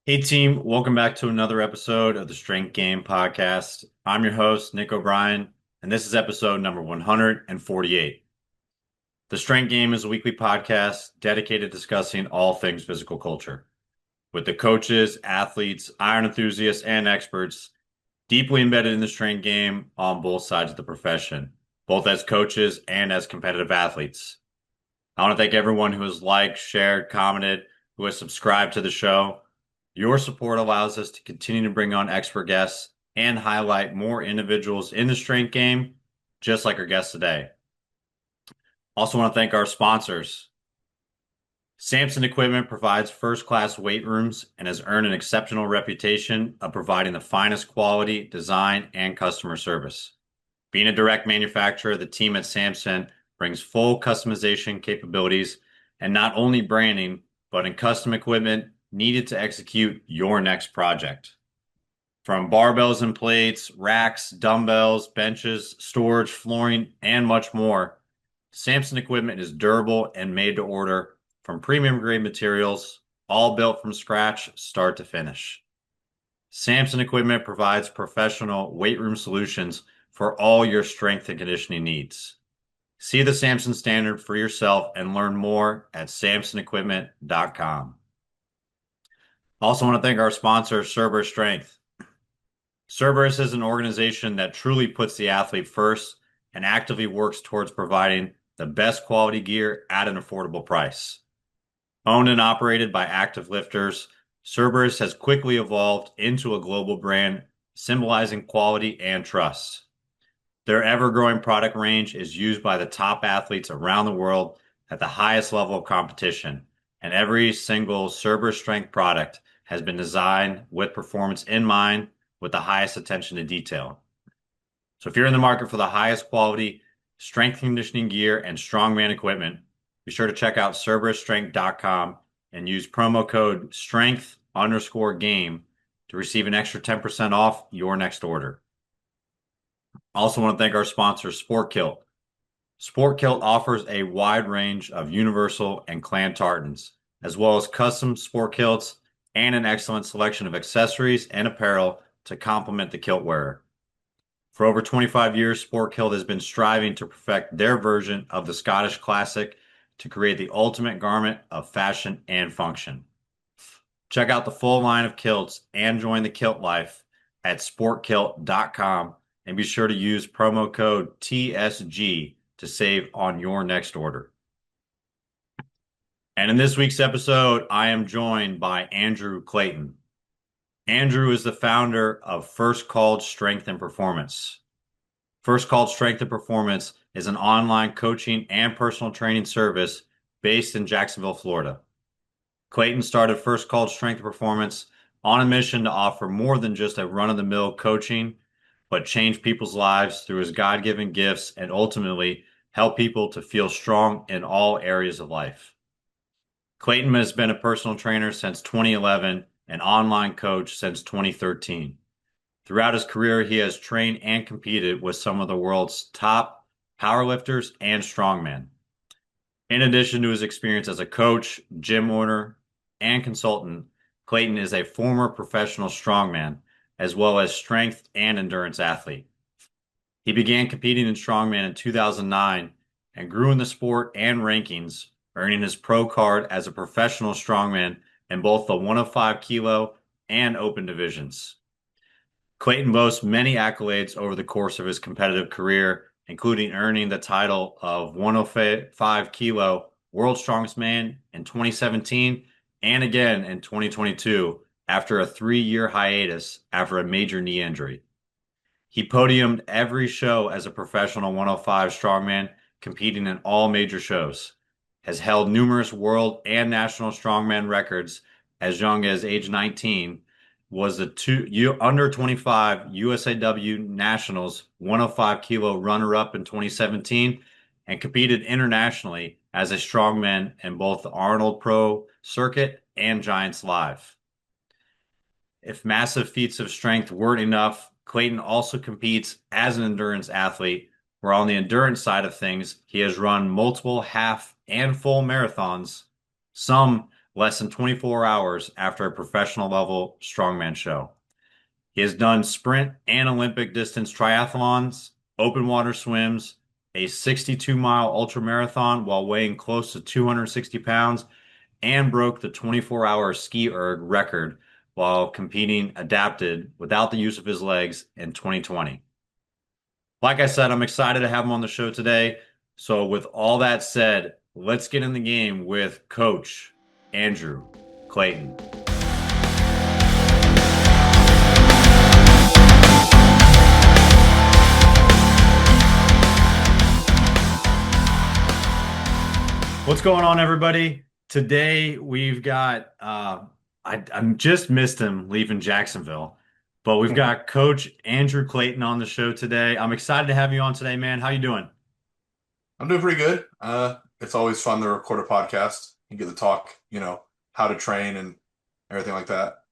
Hey team, welcome back to another episode of the Strength Game Podcast. I'm your host, Nick O'Brien, and this is episode number 148. The Strength Game is a weekly podcast dedicated to discussing all things physical culture with the coaches, athletes, iron enthusiasts, and experts deeply embedded in the strength game on both sides of the profession, both as coaches and as competitive athletes. I want to thank everyone who has liked, shared, commented, who has subscribed to the show. Your support allows us to continue to bring on expert guests and highlight more individuals in the strength game, just like our guest today. Also want to thank our sponsors. Samson Equipment provides first-class weight rooms and has earned an exceptional reputation of providing the finest quality, design, and customer service. Being a direct manufacturer, the team at Samson brings full customization capabilities and not only branding, but in custom equipment needed to execute your next project. From barbells and plates, racks, dumbbells, benches, storage, flooring, and much more, Samson equipment is durable and made to order from premium grade materials, all built from scratch, start to finish. Samson equipment provides professional weight room solutions for all your strength and conditioning needs. See the Samson standard for yourself and learn more at samsonequipment.com. Also want to thank our sponsor, Cerberus Strength. Cerberus is an organization that truly puts the athlete first and actively works towards providing the best quality gear at an affordable price. Owned and operated by active lifters, Cerberus has quickly evolved into a global brand symbolizing quality and trust. Their ever-growing product range is used by the top athletes around the world at the highest level of competition, and every single Cerberus Strength product has been designed with performance in mind with the highest attention to detail. So if you're in the market for the highest quality strength conditioning gear and strongman equipment, be sure to check out CerberusStrength.com and use promo code STRENGTH_GAME to receive an extra 10% off your next order. Also want to thank our sponsor, Sport Kilt. Sport Kilt offers a wide range of universal and clan tartans, as well as custom sport kilts and an excellent selection of accessories and apparel to complement the kilt wearer. For over 25 years, Sport Kilt has been striving to perfect their version of the Scottish classic to create the ultimate garment of fashion and function. Check out the full line of kilts and join the kilt life at sportkilt.com and be sure to use promo code TSG to save on your next order. And in this week's episode, I am joined by Andrew Clayton. Andrew is the founder of First Called Strength and Performance. First Called Strength and Performance is an online coaching and personal training service based in Jacksonville, Florida. Clayton started First Called Strength and Performance on a mission to offer more than just a run-of-the-mill coaching, but change people's lives through his God-given gifts and ultimately help people to feel strong in all areas of life. Clayton has been a personal trainer since 2011 and online coach since 2013. Throughout his career, he has trained and competed with some of the world's top powerlifters and strongmen. In addition to his experience as a coach, gym owner, and consultant, Clayton is a former professional strongman, as well as strength and endurance athlete. He began competing in strongman in 2009 and grew in the sport and rankings, earning his pro card as a professional strongman in both the 105 kilo and open divisions. Clayton boasts many accolades over the course of his competitive career, including earning the title of 105 kilo World's Strongest Man in 2017 and again in 2022 after a 3-year hiatus after a major knee injury. He podiumed every show as a professional 105 strongman, competing in all major shows, has held numerous world and national strongman records as young as age 19, was the under 25 USAW Nationals 105 kilo runner-up in 2017, and competed internationally as a strongman in both the Arnold Pro Circuit and Giants Live. If massive feats of strength weren't enough, Clayton also competes as an endurance athlete, where on the endurance side of things, he has run multiple half and full marathons, some less than 24 hours after a professional level strongman show. He has done sprint and Olympic distance triathlons, open water swims, a 62-mile ultramarathon while weighing close to 260 pounds, and broke the 24-hour ski erg record while competing adapted without the use of his legs in 2020. Like I said, I'm excited to have him on the show today. So, with all that said, let's get in the game with Coach Andrew Clayton. What's going on, everybody? Today we've got I just missed him leaving Jacksonville, but we've got Coach Andrew Clayton on the show today. I'm excited to have you on today, man. How you doing? I'm doing pretty good. It's always fun to record a podcast and get to talk, how to train and everything like that.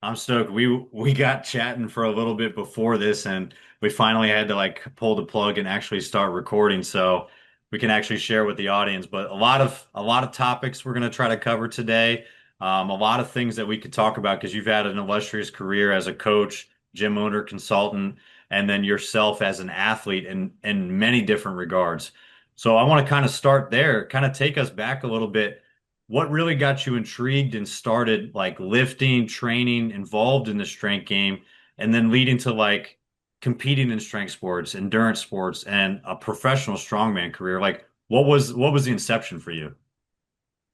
I'm stoked. We got chatting for a little bit before this, and we finally had to like pull the plug and actually start recording so we can actually share with the audience. But a lot of topics we're going to try to cover today. A lot of things that we could talk about because you've had an illustrious career as a coach, gym owner, consultant, and then yourself as an athlete in many different regards. So I want to kind of start there, kind of take us back a little bit. What really got you intrigued and started like lifting, training, involved in the strength game, and then leading to like competing in strength sports, endurance sports, and a professional strongman career? Like, what was the inception for you?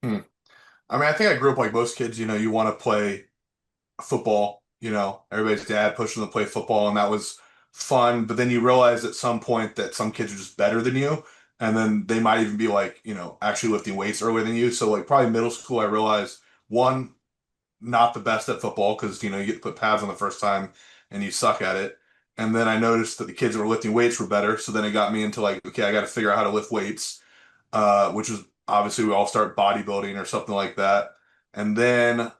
Hmm. I mean, I think I grew up like most kids, you want to play football, everybody's dad pushed them to play football, and that was fun. But then you realize at some point that some kids are just better than you, and then they might even be like, actually lifting weights earlier than you. So like probably middle school, I realized one, not the best at football because you get to put pads on the first time and you suck at it. And then I noticed that the kids that were lifting weights were better. So then it got me into like, okay, I got to figure out how to lift weights, which is obviously we all start bodybuilding or something like that. And then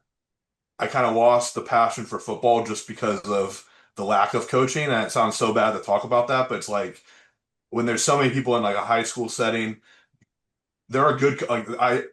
I kind of lost the passion for football just because of the lack of coaching. And it sounds so bad to talk about that, but it's like when there's so many people in like a high school setting, there are good like I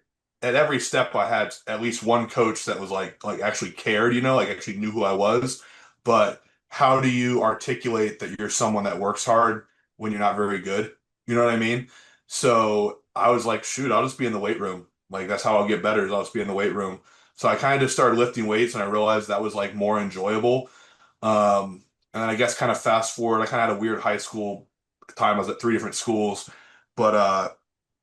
at every step I had at least one coach that was like actually cared, like actually knew who I was. But how do you articulate that you're someone that works hard when you're not very good? You know what I mean? So I was like, shoot, I'll just be in the weight room. Like that's how I'll get better is I'll just be in the weight room. So I kind of just started lifting weights and I realized that was like more enjoyable. And then I guess kind of fast forward, I kind of had a weird high school time. I was at three different schools, but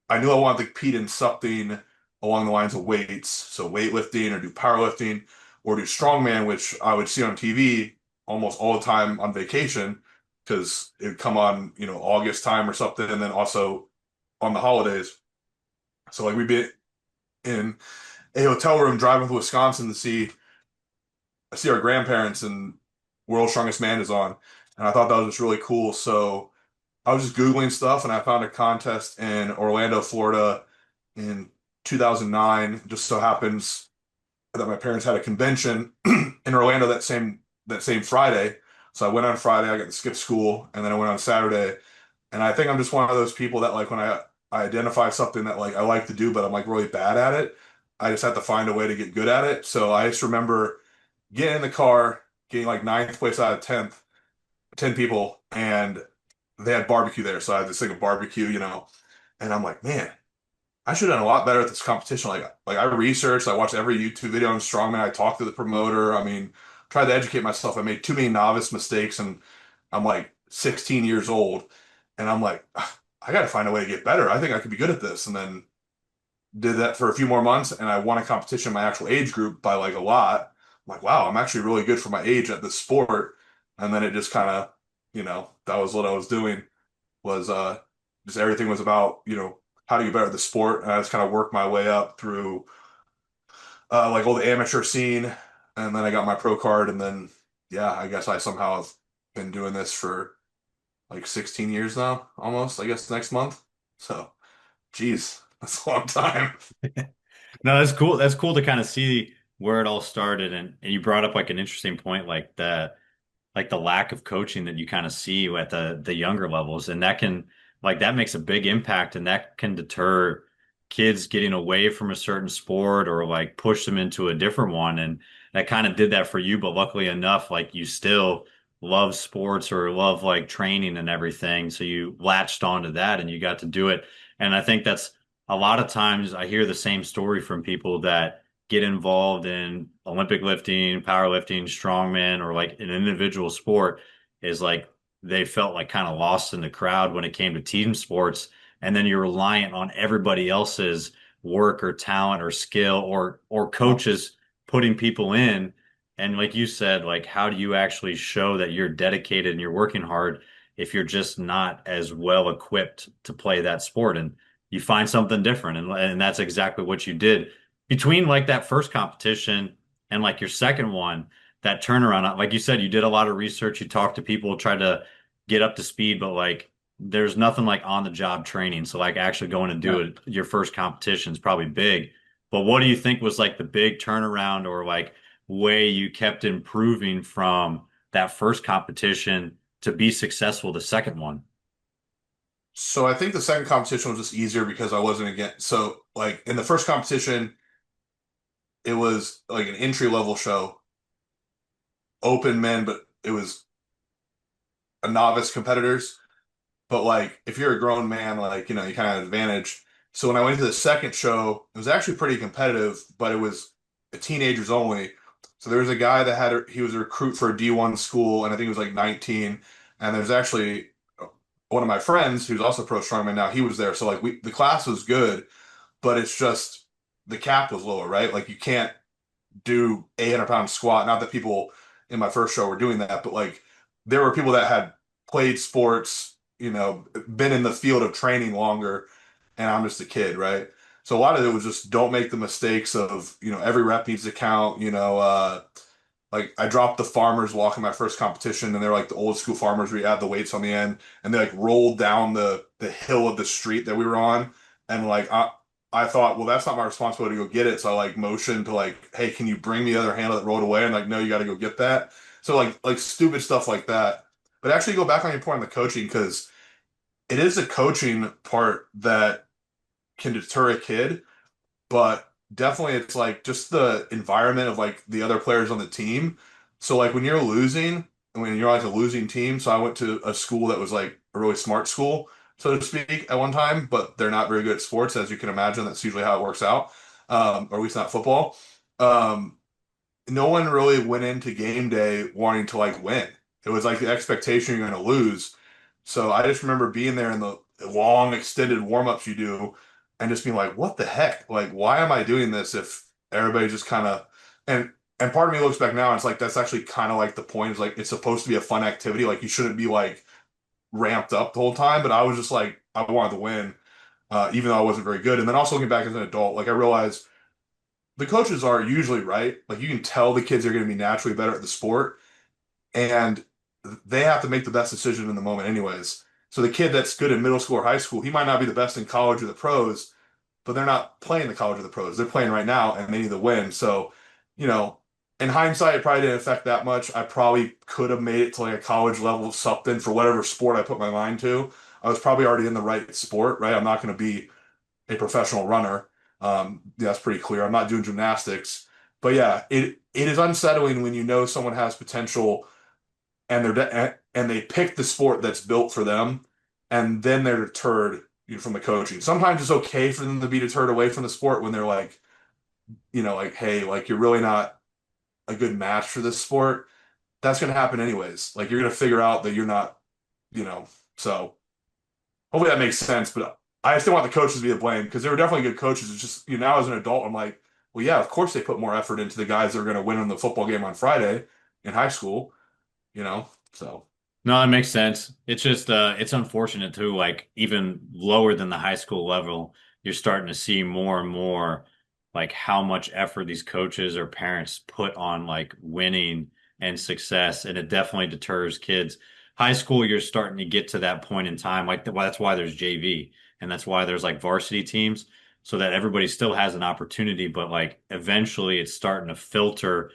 I knew I wanted to compete in something along the lines of weights, so weightlifting or do powerlifting or do strongman, which I would see on TV almost all the time on vacation because it would come on, August time or something, and then also on the holidays. So like we'd be in a hotel room driving to Wisconsin to see our grandparents and World's Strongest Man is on, and I thought that was just really cool. So I was just Googling stuff and I found a contest in Orlando, Florida in 2009. It just so happens that my parents had a convention in Orlando that same Friday. So I went on Friday, I got to skip school, and then I went on Saturday. And I think I'm just one of those people that like when I identify something that like I like to do, but I'm like really bad at it, I just have to find a way to get good at it. So I just remember getting in the car, getting like ninth place out of 10 people, and they had barbecue there, so I had this thing of barbecue, and I'm like, man, I should have done a lot better at this competition. Like I researched, I watched every YouTube video on Strongman, I talked to the promoter. I mean, tried to educate myself. I made too many novice mistakes, and I'm like 16 years old, and I'm like, I got to find a way to get better. I think I could be good at this, and then did that for a few more months, and I won a competition in my actual age group by like a lot. I'm like, wow, I'm actually really good for my age at this sport. And then it just kind of, that was what I was doing was just everything was about, how to get better at the sport. And I just kind of worked my way up through like all the amateur scene. And then I got my pro card. And then, yeah, I guess I somehow have been doing this for like 16 years now, almost, I guess next month. So, geez, that's a long time. No, that's cool. That's cool to kind of see where it all started, and you brought up like an interesting point, like the lack of coaching that you kind of see at the younger levels, and that can like that makes a big impact, and that can deter kids getting away from a certain sport or like push them into a different one. And that kind of did that for you. But luckily enough, like you still love sports or love like training and everything. So you latched onto that and you got to do it. And I think that's a lot of times I hear the same story from people that get involved in Olympic lifting, powerlifting, strongman, or like an individual sport is like they felt like kind of lost in the crowd when it came to team sports. And then you're reliant on everybody else's work or talent or skill or coaches putting people in. And like you said, like how do you actually show that you're dedicated and you're working hard if you're just not as well equipped to play that sport? And you find something different. And that's exactly what you did between like that first competition and like your second one, that turnaround. Like you said, you did a lot of research, you talked to people, tried to get up to speed, but like there's nothing like on the job training. So like actually going to do Yeah. it, your first competition is probably big. But what do you think was like the big turnaround or like way you kept improving from that first competition to be successful the second one? So I think the second competition was just easier because I wasn't again. So like in the first competition, it was like an entry level show, open men, but it was a novice competitors. But like if you're a grown man, like you kind of have an advantage. So when I went to the second show, it was actually pretty competitive, but it was teenagers only. So there was a guy that he was a recruit for a D1 school, and I think he was like 19. And there's actually one of my friends who's also pro strongman now. He was there, so like the class was good, but it's just the cap was lower, right? Like you can't do 800-pound squat. Not that people in my first show were doing that, but like there were people that had played sports, been in the field of training longer, and I'm just a kid, right? So a lot of it was just don't make the mistakes of, every rep needs to count, like I dropped the farmers walk in my first competition, and they're like the old school farmers where you add the weights on the end, and they like rolled down the hill of the street that we were on, and like I thought, well, that's not my responsibility to go get it, so I like motioned to like, hey, can you bring me the other handle that rolled away? And like, no, you got to go get that. So like stupid stuff like that. But actually, go back on your point on the coaching because it is the coaching part that can deter a kid, but definitely it's like just the environment of like the other players on the team. So like when you're losing, and when you're like a losing team, so I went to a school that was like a really smart school, so to speak, at one time, but they're not very good at sports, as you can imagine. That's usually how it works out, or at least not football. Um, no one really went into game day wanting to like win. It was like the expectation you're going to lose. So I just remember being there in the long extended warm-ups you do and just being like, what the heck? Like, why am I doing this if everybody just kind of and part of me looks back now and it's like that's actually kind of like the point is like it's supposed to be a fun activity. Like you shouldn't be like ramped up the whole time, but I was just like I wanted to win, even though I wasn't very good. And then also looking back as an adult, like I realized the coaches are usually right. Like you can tell the kids are going to be naturally better at the sport, and they have to make the best decision in the moment, anyways. So the kid that's good in middle school or high school, he might not be the best in college or the pros, but they're not playing the college or the pros. They're playing right now, and they need to win. So, you know, in hindsight, it probably didn't affect that much. I probably could have made it to like a college level something for whatever sport I put my mind to. I was probably already in the right sport, right? I'm not going to be a professional runner. Yeah, that's pretty clear. I'm not doing gymnastics, but yeah, it is unsettling when you know someone has potential and and they pick the sport that's built for them, and then they're deterred, from the coaching. Sometimes it's okay for them to be deterred away from the sport when they're like, like, hey, like you're really not a good match for this sport. That's going to happen anyways. Like you're going to figure out that you're not, you know. So hopefully that makes sense. But I still want the coaches to be to blame because they were definitely good coaches. It's just, now as an adult, I'm like, well, yeah, of course they put more effort into the guys that are going to win in the football game on Friday in high school, So. No, it makes sense. It's just it's unfortunate too, like even lower than the high school level, you're starting to see more and more like how much effort these coaches or parents put on like winning and success, and it definitely deters kids. High school, you're starting to get to that point in time. Like that's why there's JV and that's why there's like varsity teams so that everybody still has an opportunity, but like eventually it's starting to filter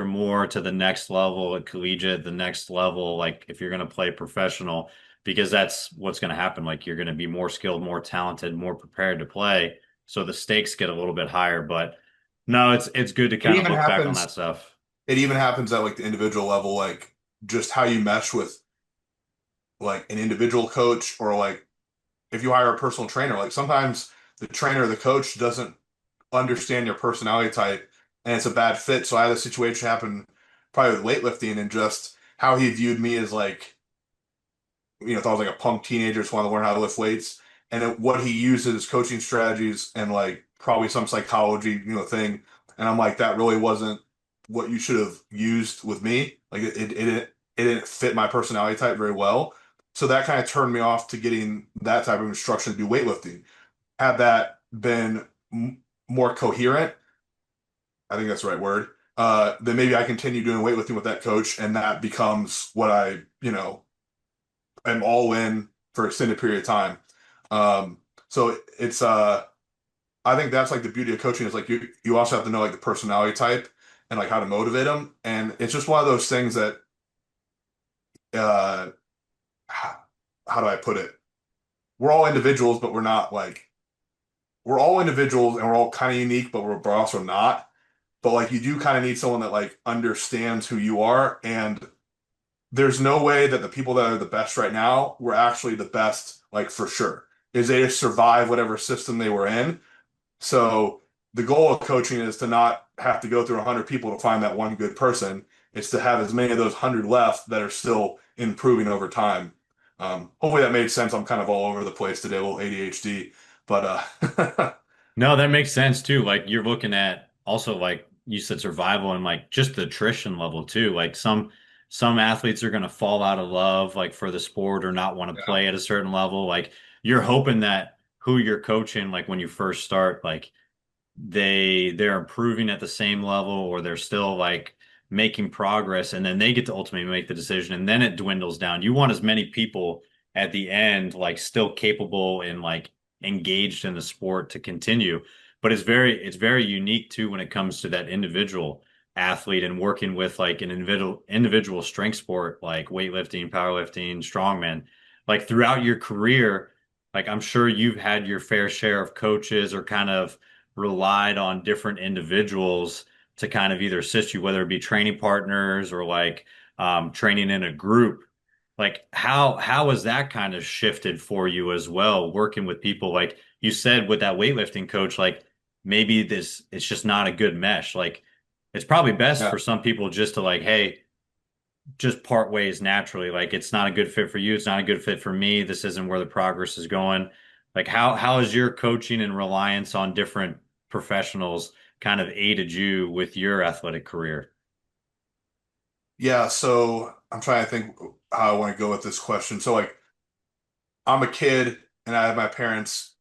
more to the next level at collegiate, the next level, like if you're going to play professional. because that's what's going to happen. Like you're going to be more skilled, more talented, more prepared to play. So the stakes get a little bit higher, but no, it's good to It kind of even look back on that happens. stuff. It even happens at like the individual level, like just how you mesh with like an individual coach, or like if you hire a personal trainer, like sometimes the trainer or the coach doesn't understand your personality type and it's a bad fit. So I had a situation happen probably with weightlifting, and just how he viewed me as like, thought I was like a punk teenager, just wanted to learn how to lift weights. And what he used as coaching strategies and like probably some psychology, thing. And I'm like, that really wasn't what you should have used with me. Like it didn't fit my personality type very well. So that kind of turned me off to getting that type of instruction to do weightlifting. Had that been more coherent, I think that's the right word, then maybe I continue doing weightlifting with that coach, and that becomes what I, am all in for extended period of time. Um, so it's I think that's like the beauty of coaching, is like you also have to know like the personality type and like how to motivate them. And it's just one of those things that uh how do I put it? We're all individuals, but we're not like we're all individuals and we're all kind of unique, but we're also not. But like you do kind of need someone that like understands who you are, and there's no way that the people that are the best right now were actually the best, like for sure. Is they just survive whatever system they were in. So the goal of coaching is to not have to go through 100 people to find that one good person. It's to have as many of those 100 left that are still improving over time. Hopefully that made sense. I'm kind of all over the place today, a little ADHD, but No, that makes sense too. Like you're looking at also like you said survival and like just the attrition level too. Like some athletes are going to fall out of love like for the sport or not want to yeah, play at a certain level. Like you're hoping that who you're coaching like when you first start like they're improving at the same level or they're still like making progress and then they get to ultimately make the decision and then it dwindles down. You want as many people at the end like still capable and like engaged in the sport to continue. But it's very unique too when it comes to that individual athlete and working with like an individual strength sport like weightlifting, powerlifting, strongman. Like throughout your career, like I'm sure you've had your fair share of coaches or kind of relied on different individuals to kind of either assist you, whether it be training partners or like training in a group. Like how has that kind of shifted for you as well, working with people like you said with that weightlifting coach, like maybe this it's just not a good mesh. Like it's probably best yeah. for some people just to like, hey, just part ways naturally. Like it's not a good fit for you. It's not a good fit for me. This isn't where the progress is going. Like how is your coaching and reliance on different professionals kind of aided you with your athletic career? Yeah, so I'm trying to think how I want to go with this question. So like I'm a kid and I have my parents,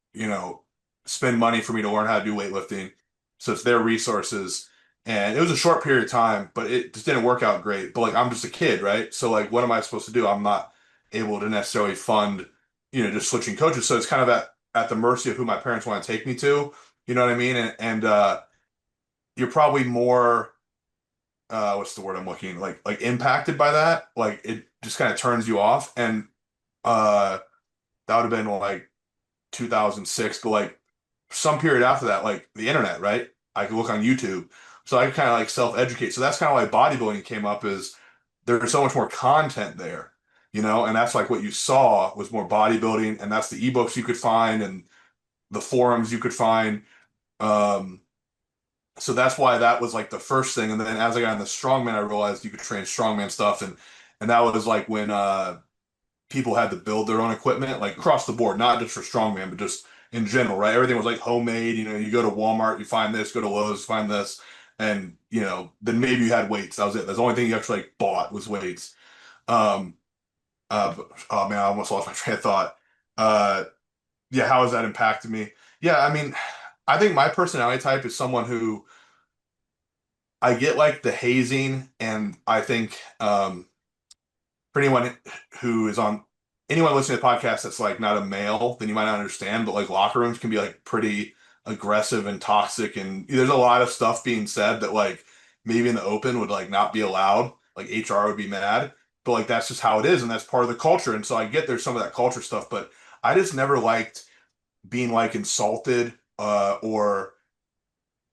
spend money for me to learn how to do weightlifting. So it's their resources. And it was a short period of time, but it just didn't work out great. But like I'm just a kid, right? So like what am I supposed to do? I'm not able to necessarily fund, just switching coaches. So it's kind of at the mercy of who my parents want to take me to. You know what I mean? And you're probably more what's the word I'm looking, like impacted by that. Like it just kind of turns you off. And uh that would have been like 2006, but like some period after that, like the internet, right? I could look on YouTube. So I could kind of like self-educate. So that's kind of why bodybuilding came up, is there's so much more content there, and that's like what you saw was more bodybuilding, and that's the ebooks you could find and the forums you could find. Um, so that's why that was like the first thing. And then as I got into strongman, I realized you could train strongman stuff, and that was like when people had to build their own equipment, like across the board, not just for strongman, but just in general, right? Everything was like homemade. You go to Walmart, you find this, go to Lowe's, find this, and then maybe you had weights. That was it. That's the only thing you actually like bought was weights. Um, oh man, I almost lost my train of thought. Uh, yeah, how has that impacted me? Yeah, I mean, I think my personality type is someone who I get like the hazing, and I think for anyone who is on anyone listening to the podcast that's like not a male, then you might not understand, but like locker rooms can be like pretty aggressive and toxic, and there's a lot of stuff being said that like maybe in the open would like not be allowed. Like HR would be mad. but like that's just how it is, and that's part of the culture. And so I get there's some of that culture stuff, but I just never liked being like insulted or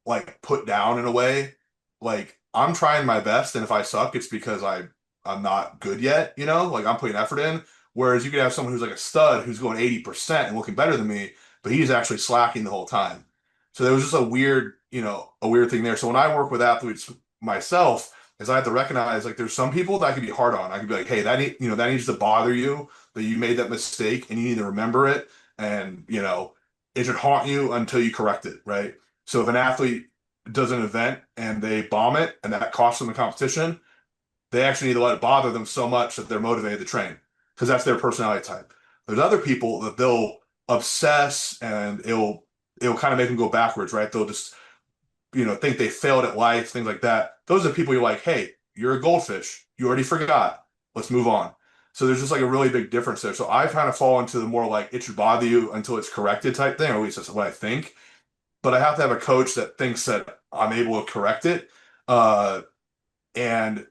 like put down in a way. Like I'm trying my best, and if I suck, it's because I'm not good yet, you know? Like I'm putting effort in. Whereas you could have someone who's like a stud who's going 80% and looking better than me, but he's actually slacking the whole time. So there was just a weird, a weird thing there. So when I work with athletes myself, is I have to recognize like there's some people that I could be hard on. I could be like, hey, that needs to bother you that you made that mistake and you need to remember it. And, it should haunt you until you correct it, right? So if an athlete does an event and they bomb it and that costs them the competition, they actually need to let it bother them so much that they're motivated to train because that's their personality type. There's other people that they'll obsess and it'll kind of make them go backwards, right? They'll just think they failed at life, things like that. Those are people you're like, hey, you're a goldfish. You already forgot. Let's move on. So there's just like a really big difference there. So I kind of fall into the more like it should bother you until it's corrected type thing, or at least that's what I think. But I have to have a coach that thinks that I'm able to correct it. And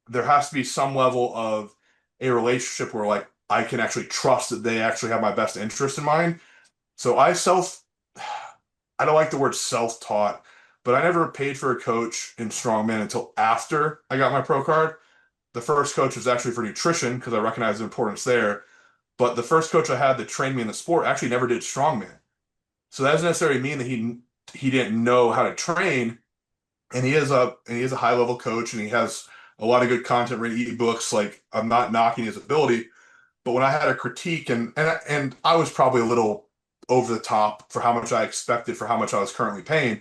there has to be some level of a relationship where like I can actually trust that they actually have my best interest in mind. So I don't like the word self-taught, but I never paid for a coach in strongman until after I got my pro card. The first coach was actually for nutrition because I recognized the importance there. But the first coach I had that trained me in the sport actually never did strongman. So that doesn't necessarily mean that he didn't know how to train. And he is a high level coach and he has a lot of good content written ebooks. Like I'm not knocking his ability, but when I had a critique and I was probably a little over the top for how much I expected for how much I was currently paying,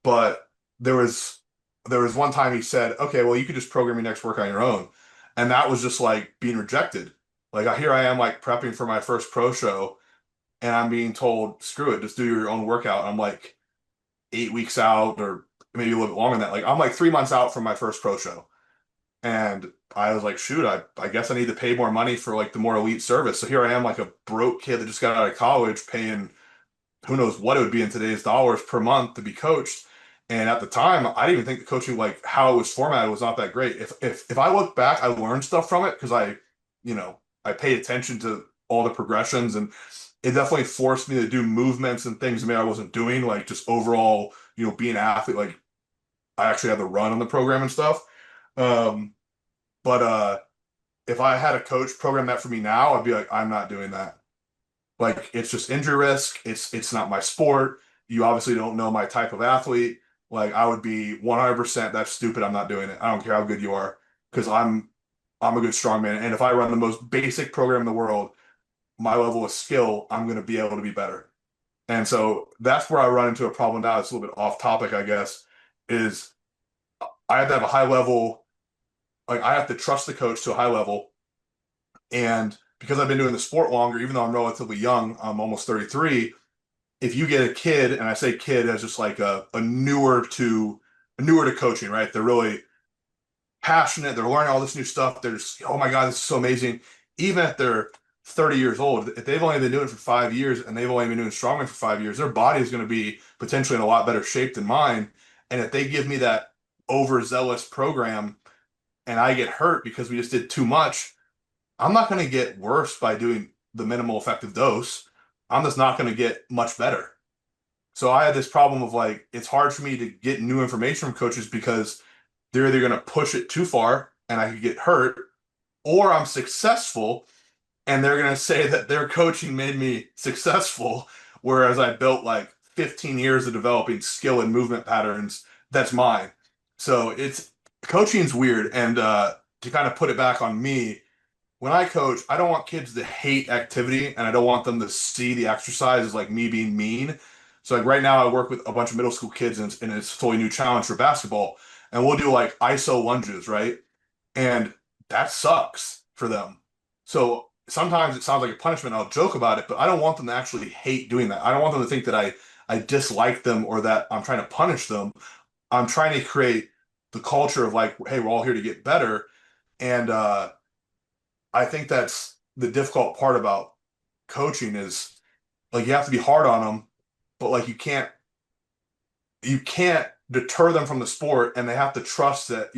but there was there was one time he said, "Okay, well you could just program your next work on your own," and that was just like being rejected. Like here I am like prepping for my first pro show, and I'm being told, "Screw it, just do your own workout." I'm like 8 weeks out, or maybe a little bit longer than that. Like I'm like 3 months out from my first pro show. And I was like, shoot, I guess I need to pay more money for like the more elite service. So here I am, like a broke kid that just got out of college, paying who knows what it would be in today's dollars per month to be coached. And at the time, I didn't even think the coaching, like how it was formatted, was not that great. If I look back, I learned stuff from it because I paid attention to all the progressions, and it definitely forced me to do movements and things maybe I wasn't doing, like just overall, being an athlete. Like I actually had to run on the program and stuff. Um, but if I had a coach program that for me now, I'd be like, I'm not doing that. Like it's just injury risk. It's not my sport. You obviously don't know my type of athlete. Like I would be 100% that's stupid. I'm not doing it. I don't care how good you are because I'm a good strongman. And if I run the most basic program in the world, my level of skill, I'm going to be able to be better. And so that's where I run into a problem now. It's a little bit off topic, I guess, is I have to have a high level, like I have to trust the coach to a high level. And because I've been doing the sport longer, even though I'm relatively young, I'm almost 33. If you get a kid, and I say kid as just like a newer to coaching, right? They're really passionate. They're learning all this new stuff. They're just, oh my God, this is so amazing. Even if they're 30 years old, if they've only been doing it for 5 years and they've only been doing strongman for 5 years, their body is going to be potentially in a lot better shape than mine. And if they give me that overzealous program and I get hurt because we just did too much, I'm not going to get worse by doing the minimal effective dose. I'm just not going to get much better. So I had this problem of like, it's hard for me to get new information from coaches because they're either going to push it too far and I could get hurt, or I'm successful and they're going to say that their coaching made me successful, whereas I built like 15 years of developing skill and movement patterns. That's mine. So it's coaching's weird. And to kind of put it back on me, when I coach, I don't want kids to hate activity and I don't want them to see the exercise as like me being mean. So like right now I work with a bunch of middle school kids and it's a totally new challenge for basketball. And we'll do like ISO lunges, right? And that sucks for them. So sometimes it sounds like a punishment. I'll joke about it, but I don't want them to actually hate doing that. I don't want them to think that I dislike them or that I'm trying to punish them. I'm trying to create the culture of like, hey, we're all here to get better. And I think that's the difficult part about coaching is like you have to be hard on them, but like you can't deter them from the sport and they have to trust that,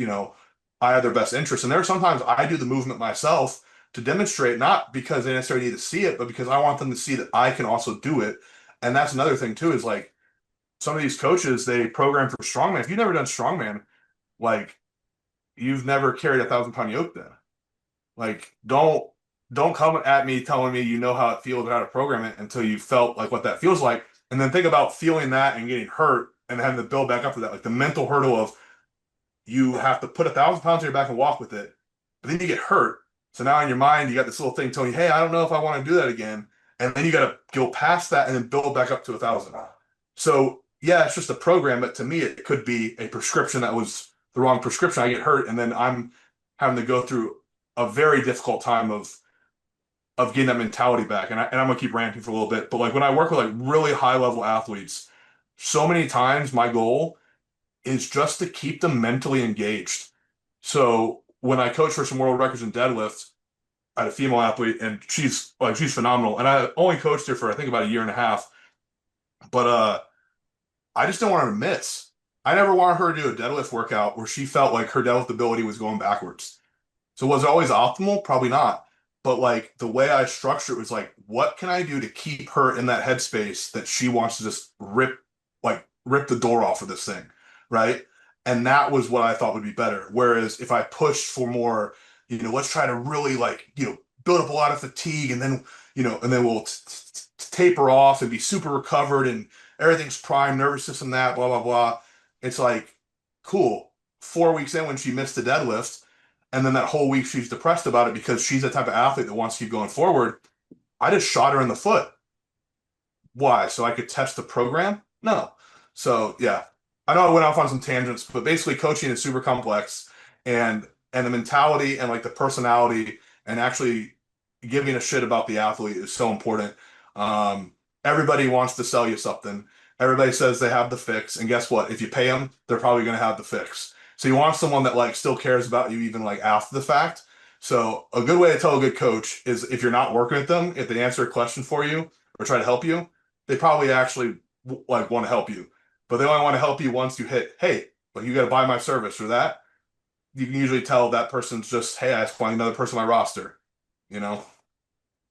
I have their best interest. And there are sometimes I do the movement myself to demonstrate, not because they necessarily need to see it, but because I want them to see that I can also do it. And that's another thing too, is like some of these coaches, they program for strongman. If you've never done strongman, like you've never carried 1,000 pound yoke then. Like don't come at me telling me you know how it feels or how to program it until you felt like what that feels like. And then think about feeling that and getting hurt and having to build back up to that. Like the mental hurdle of you have to put 1,000 pounds on your back and walk with it, but then you get hurt. So now in your mind, you got this little thing telling you, hey, I don't know if I want to do that again. And then you got to go past that and then build back up to 1,000. So yeah, it's just a program, but to me, it could be a prescription that was the wrong prescription. I get hurt, and then I'm having to go through a very difficult time of getting that mentality back. And I'm gonna keep ranting for a little bit, but like when I work with like really high level athletes, so many times my goal is just to keep them mentally engaged. So when I coach for some world records in deadlifts, I had a female athlete and she's phenomenal. And I only coached her for I think about a year and a half. But I just didn't want her to miss. I never wanted her to do a deadlift workout where she felt like her deadlift ability was going backwards. So was it always optimal? Probably not. But like the way I structured it was like, what can I do to keep her in that headspace that she wants to just rip the door off of this thing, right? And that was what I thought would be better. Whereas if I pushed for more, let's try to really like, build up a lot of fatigue and then, and then we'll taper off and be super recovered and everything's prime, nervous system, that, blah, blah, blah. It's like, cool. 4 weeks in when she missed the deadlift, and then that whole week she's depressed about it because she's the type of athlete that wants to keep going forward. I just shot her in the foot. Why? So I could test the program? No. So yeah, I know I went off on some tangents, but basically coaching is super complex, and the mentality and like the personality and actually giving a shit about the athlete is so important. Everybody wants to sell you something. Everybody says they have the fix, and guess what? If you pay them, they're probably going to have the fix. So you want someone that like still cares about you even like after the fact. So a good way to tell a good coach is if you're not working with them, if they answer a question for you or try to help you, they probably actually like want to help you. But they only want to help you once you hit, hey, like you got to buy my service or that. You can usually tell that person's just, hey, I have to find another person on my roster, you know?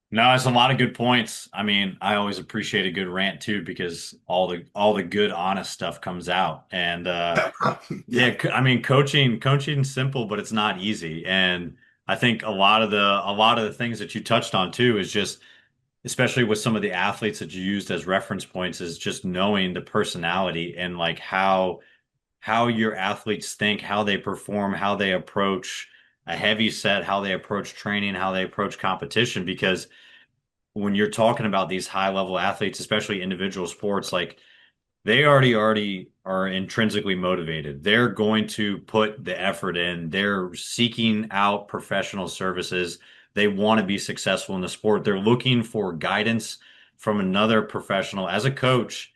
No, it's a lot of good points. I mean, I always appreciate a good rant too because all the good, honest stuff comes out. And Yeah. I mean, coaching's simple, but it's not easy. And I think a lot of the things that you touched on too is just, especially with some of the athletes that you used as reference points, is just knowing the personality and like how your athletes think, how they perform, how they approach a heavy set, how they approach training, how they approach competition. Because when you're talking about these high level athletes, especially individual sports, like they already are intrinsically motivated. They're going to put the effort in. They're seeking out professional services. They want to be successful in the sport. They're looking for guidance from another professional as a coach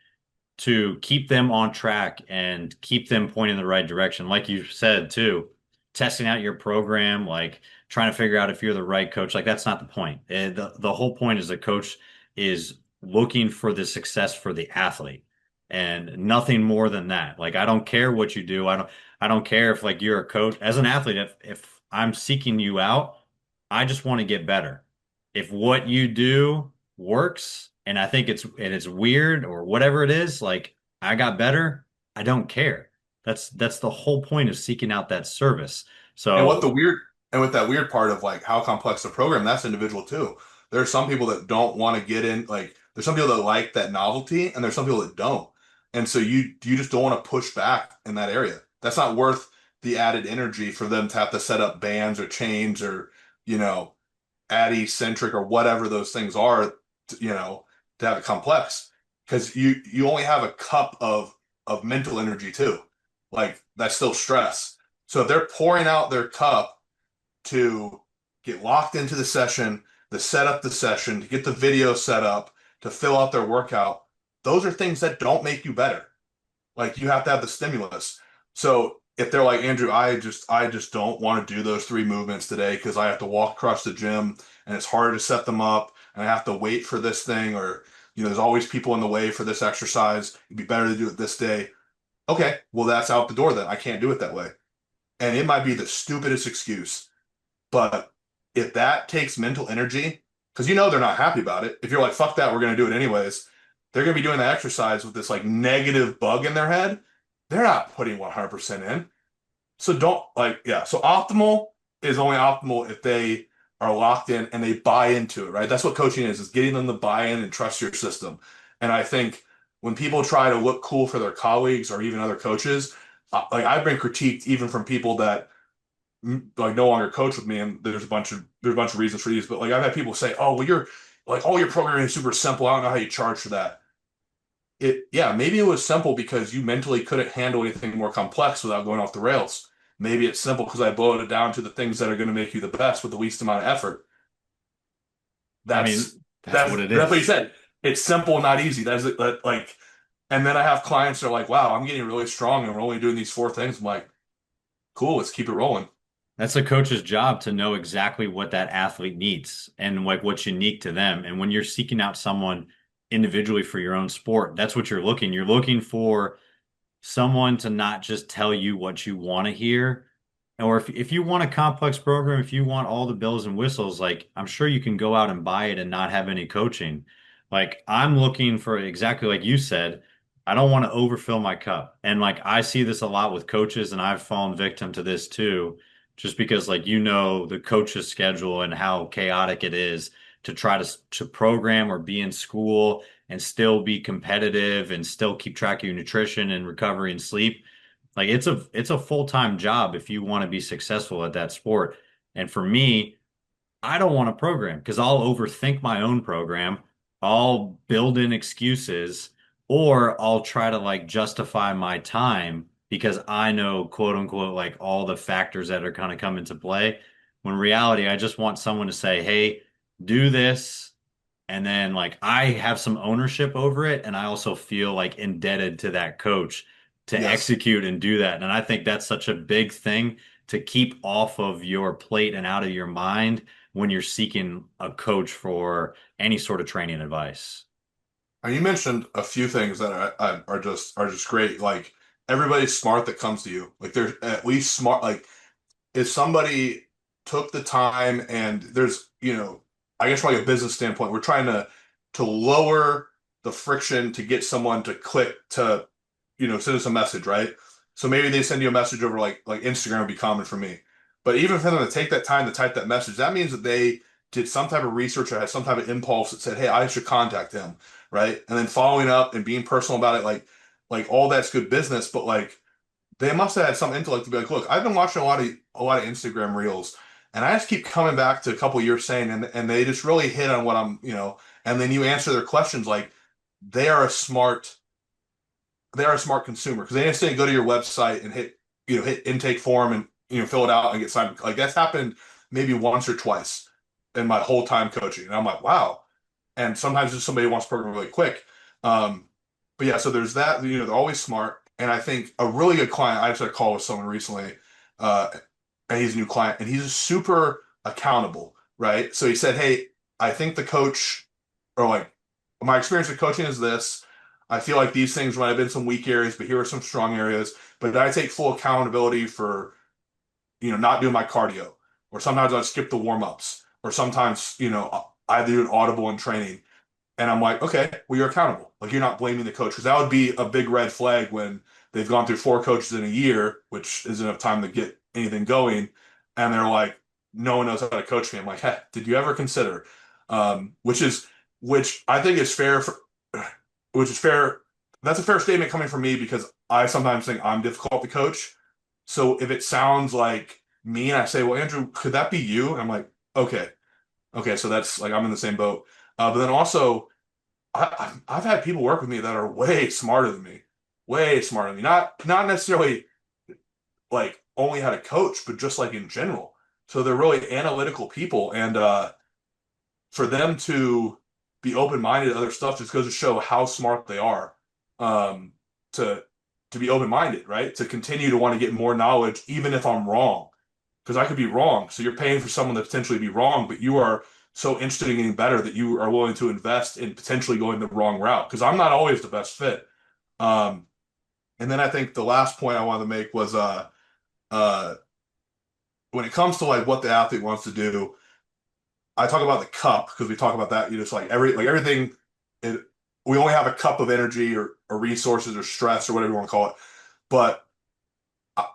to keep them on track and keep them pointing in the right direction. Like you said too, testing out your program, like trying to figure out if you're the right coach, like that's not the point. The whole point is the coach is looking for the success for the athlete and nothing more than that. Like I don't care what you do. I don't care if like you're a coach as an athlete, if I'm seeking you out, I just want to get better. If what you do works and I think it's weird or whatever it is, like I got better, I don't care. That's the whole point of seeking out that service. And what So the weird and with that weird part of like how complex the program, that's individual too. There are some people that don't want to get in, like there's some people that like that novelty and there's some people that don't. And so you just don't want to push back in that area. That's not worth the added energy for them to have to set up bands or chains or, you know, addy centric or whatever those things are, to have it complex. Because you only have a cup of mental energy too. Like that's still stress. So if they're pouring out their cup to get locked into the session, to set up the session, to get the video set up, to fill out their workout, those are things that don't make you better. Like you have to have the stimulus. So if they're like, Andrew, I just don't want to do those three movements today because I have to walk across the gym and it's hard to set them up and I have to wait for this thing or there's always people in the way for this exercise. It'd be better to do it this day. Okay, well that's out the door then. I can't do it that way. And it might be the stupidest excuse. But if that takes mental energy, because they're not happy about it. If you're like, fuck that, we're going to do it anyways, they're going to be doing that exercise with this like negative bug in their head. They're not putting 100% in. So don't like, yeah. So optimal is only optimal if they are locked in and they buy into it, right? That's what coaching is getting them to buy in and trust your system. And I think when people try to look cool for their colleagues or even other coaches, like I've been critiqued even from people that like no longer coach with me, and there's a bunch of reasons for these, but like I've had people say, "Oh, well, you're like all your programming is super simple. I don't know how you charge for that." Yeah, maybe it was simple because you mentally couldn't handle anything more complex without going off the rails. Maybe it's simple because I boiled it down to the things that are going to make you the best with the least amount of effort. I That's mean, that's that's what it that's what you is. said. It's simple, not easy. That's it. Like, and then I have clients that are like, "Wow, I'm getting really strong, and we're only doing these four things." I'm like, "Cool, let's keep it rolling." That's a coach's job to know exactly what that athlete needs and like what's unique to them. And when you're seeking out someone individually for your own sport, that's what you're looking. You're looking for someone to not just tell you what you want to hear. Or if you want a complex program, if you want all the bells and whistles, like I'm sure you can go out and buy it and not have any coaching. Like I'm looking for exactly like you said, I don't want to overfill my cup. And like I see this a lot with coaches, and I've fallen victim to this too, just because like the coach's schedule and how chaotic it is to try to program or be in school and still be competitive and still keep track of your nutrition and recovery and sleep. Like it's a full-time job if you want to be successful at that sport. And for me, I don't want to program because I'll overthink my own program. I'll build in excuses or I'll try to like justify my time because I know, quote unquote, like all the factors that are kind of come into play. When in reality, I just want someone to say, hey, do this. And then like I have some ownership over it. And I also feel like indebted to that coach to Yes. execute and do that. And I think that's such a big thing to keep off of your plate and out of your mind when you're seeking a coach for any sort of training advice. And you mentioned a few things that are just great. Like everybody's smart that comes to you. Like they're at least smart. Like if somebody took the time and I guess from like a business standpoint, we're trying to lower the friction to get someone to click to, send us a message, right? So maybe they send you a message over like Instagram would be common for me. But even for them to take that time to type that message, that means that they did some type of research or had some type of impulse that said, "Hey, I should contact him," right? And then following up and being personal about it, like all that's good business, but like they must have had some intellect to be like, look, I've been watching a lot of Instagram reels, and I just keep coming back to a couple years saying, and they just really hit on what and then you answer their questions like they are a smart they are a smart consumer because they instantly go to your website and hit intake form and fill it out and get signed. Like that's happened maybe once or twice in my whole time coaching, and I'm like, wow. And sometimes just somebody wants to program really quick. Um, but yeah, so there's that. They're always smart. And I think a really good client, I just had a call with someone recently, uh, and he's a new client, and he's super accountable, right? So he said, "Hey, I think the coach, or like my experience with coaching is this. I feel like these things might have been some weak areas, but here are some strong areas. But I take full accountability for, not doing my cardio, or sometimes I skip the warm-ups, or sometimes, I do an audible in training." And I'm like, okay, well, you're accountable. Like, you're not blaming the coach because that would be a big red flag when they've gone through four coaches in a year, which isn't enough time to get anything going. And they're like, no one knows how to coach me. I'm like, hey, did you ever consider? Which I think is fair which is fair. That's a fair statement coming from me because I sometimes think I'm difficult to coach. So if it sounds like me and I say, well, Andrew, could that be you? And I'm like, okay, okay. So that's like, I'm in the same boat. But then also, I've had people work with me that are way smarter than me, way smarter than me. Not necessarily like only how to coach, but just like in general. So they're really analytical people, and for them to be open-minded to other stuff just goes to show how smart they are. Um, to to be open-minded, right? To continue to want to get more knowledge, even if I'm wrong, because I could be wrong. So you're paying for someone to potentially be wrong, but you are so interested in getting better that you are willing to invest in potentially going the wrong route. Because I'm not always the best fit. Um, and then I think the last point I wanted to make was when it comes to like what the athlete wants to do, I talk about the cup because we talk about that. You just like everything. It, we only have a cup of energy or resources or stress or whatever you want to call it. But I,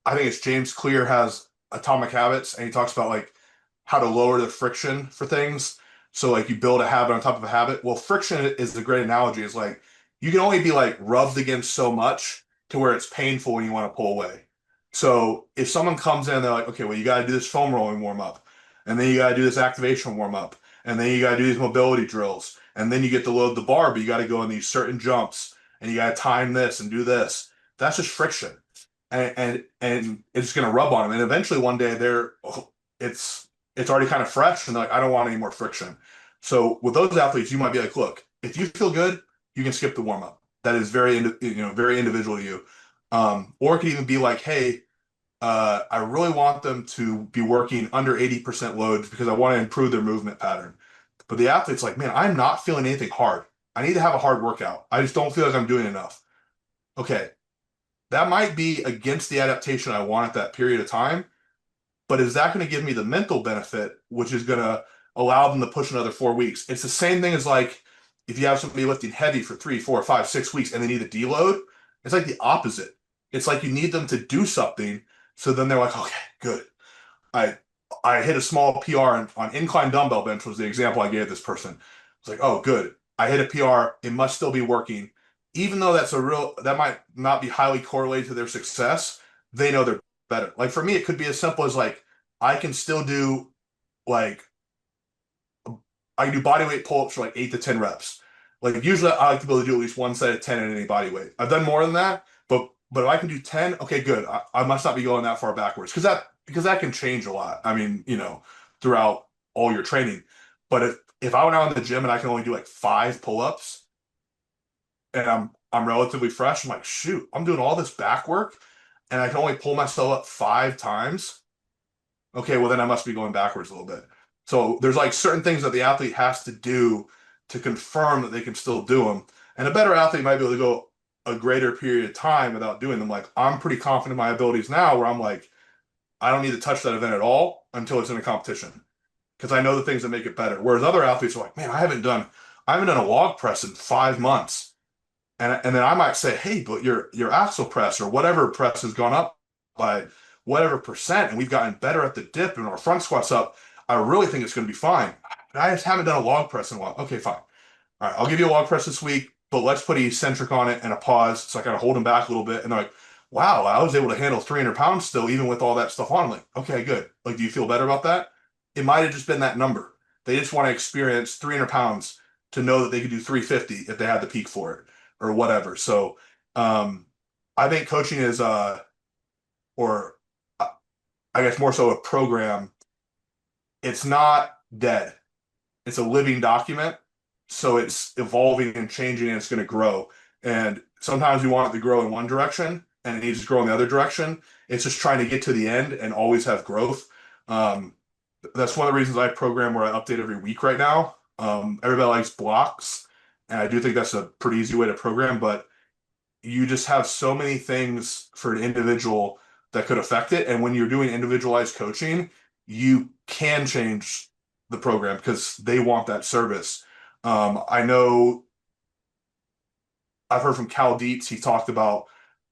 I think it's James Clear has Atomic Habits, and he talks about like how to lower the friction for things. So like you build a habit on top of a habit. Well, friction is the great analogy. It's like you can only be like rubbed against so much to where it's painful when you want to pull away. So if someone comes in, they're like, okay, well, you got to do this foam rolling warm up, and then you got to do this activation warm up, and then you got to do these mobility drills, and then you get to load the bar, but you got to go in these certain jumps, and you got to time this and do this. That's just friction, and it's going to rub on them. And eventually, one day, it's it's already kind of fresh, and they're like, I don't want any more friction. So with those athletes, you might be like, look, if you feel good, you can skip the warm up. That is very individual to you. Or it could even be like, hey, I really want them to be working under 80% loads because I want to improve their movement pattern. But the athlete's like, man, I'm not feeling anything hard. I need to have a hard workout. I just don't feel like I'm doing enough. Okay, that might be against the adaptation I want at that period of time, but is that going to give me the mental benefit, which is going to allow them to push another 4 weeks? It's the same thing as like if you have somebody lifting heavy for 3, 4, 5, 6 weeks and they need a deload, it's like the opposite. It's like you need them to do something. So then they're like, okay, good. I I hit a small PR on incline dumbbell bench was the example I gave this person. It's like, oh, good. I hit a PR. It must still be working. Even though that might not be highly correlated to their success, they know they're better. Like for me, it could be as simple as like, I can still do like, I can do body weight pull-ups for like 8 to 10 reps. Like usually I like to be able to do at least one set of 10 in any body weight. I've done more than that, but if I can do 10, okay, good. I must not be going that far backwards because that can change a lot. I mean, throughout all your training. But if I went out in the gym and I can only do like 5 pull-ups and I'm relatively fresh, I'm like, shoot, I'm doing all this back work and I can only pull myself up 5 times. Okay, well then I must be going backwards a little bit. So there's like certain things that the athlete has to do to confirm that they can still do them. And a better athlete might be able to go a greater period of time without doing them. Like I'm pretty confident in my abilities now where I'm like, I don't need to touch that event at all until it's in a competition because I know the things that make it better. Whereas other athletes are like, man, I haven't done a log press in 5 months. And then I might say, hey, but your axle press or whatever press has gone up by whatever percent, and we've gotten better at the dip and our front squats up. I really think it's going to be fine. But I just haven't done a log press in a while. Okay, fine. All right, I'll give you a log press this week, but let's put an eccentric on it and a pause. So I kind of hold them back a little bit. And they're like, wow, I was able to handle 300 pounds still, even with all that stuff on. I'm like, okay, good. Like, do you feel better about that? It might have just been that number. They just want to experience 300 pounds to know that they could do 350 if they had the peak for it or whatever. So um, I think coaching is, or I guess more so a program, it's not dead. It's a living document. So it's evolving and changing and it's going to grow. And sometimes we want it to grow in one direction and it needs to grow in the other direction. It's just trying to get to the end and always have growth. Um, that's one of the reasons I program where I update every week right now. Everybody likes blocks, and I do think that's a pretty easy way to program, but you just have so many things for an individual that could affect it. And when you're doing individualized coaching, you can change the program because they want that service. I know I've heard from Cal Dietz, he talked about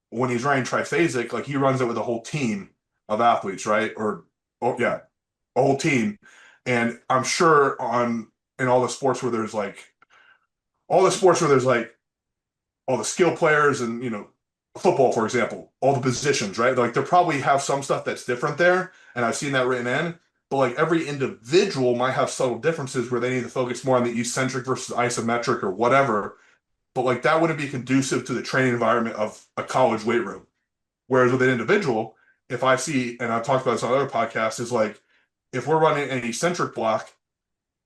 when he's running triphasic, like he runs it with a whole team of athletes, right? Or yeah, a whole team. And I'm sure in all the sports where there's like all the sports where there's like all the skill players and football, for example, all the positions, right? Like they probably have some stuff that's different there, and I've seen that written in. But like every individual might have subtle differences where they need to focus more on the eccentric versus isometric or whatever. But like that wouldn't be conducive to the training environment of a college weight room. Whereas with an individual, if I see, and I've talked about this on other podcasts, is like if we're running an eccentric block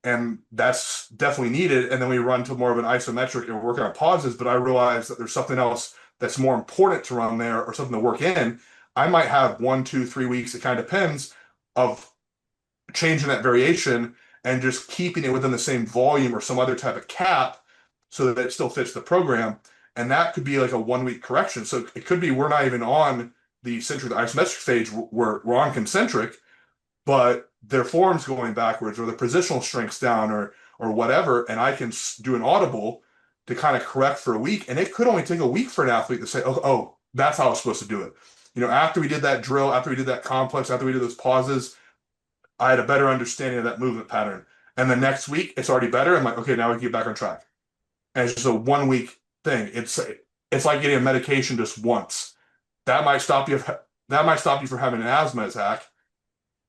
and that's definitely needed. And then we run to more of an isometric and we're working on pauses, but I realize that there's something else that's more important to run there or something to work in. I might have 1, 2, 3 weeks, it kind of depends, of changing that variation and just keeping it within the same volume or some other type of cap so that it still fits the program. And that could be like a 1 week correction. So it could be we're not even on the eccentric, the isometric stage, we're on concentric, but their form's going backwards or their positional strength's down or whatever, and I can do an audible to kind of correct for a week. And it could only take a week for an athlete to say, oh, that's how I was supposed to do it. After we did that drill, after we did that complex, after we did those pauses, I had a better understanding of that movement pattern. And the next week, it's already better. I'm like, okay, now we can get back on track. And it's just a 1 week thing. It's like getting a medication just once. That might stop you. That might stop you from having an asthma attack,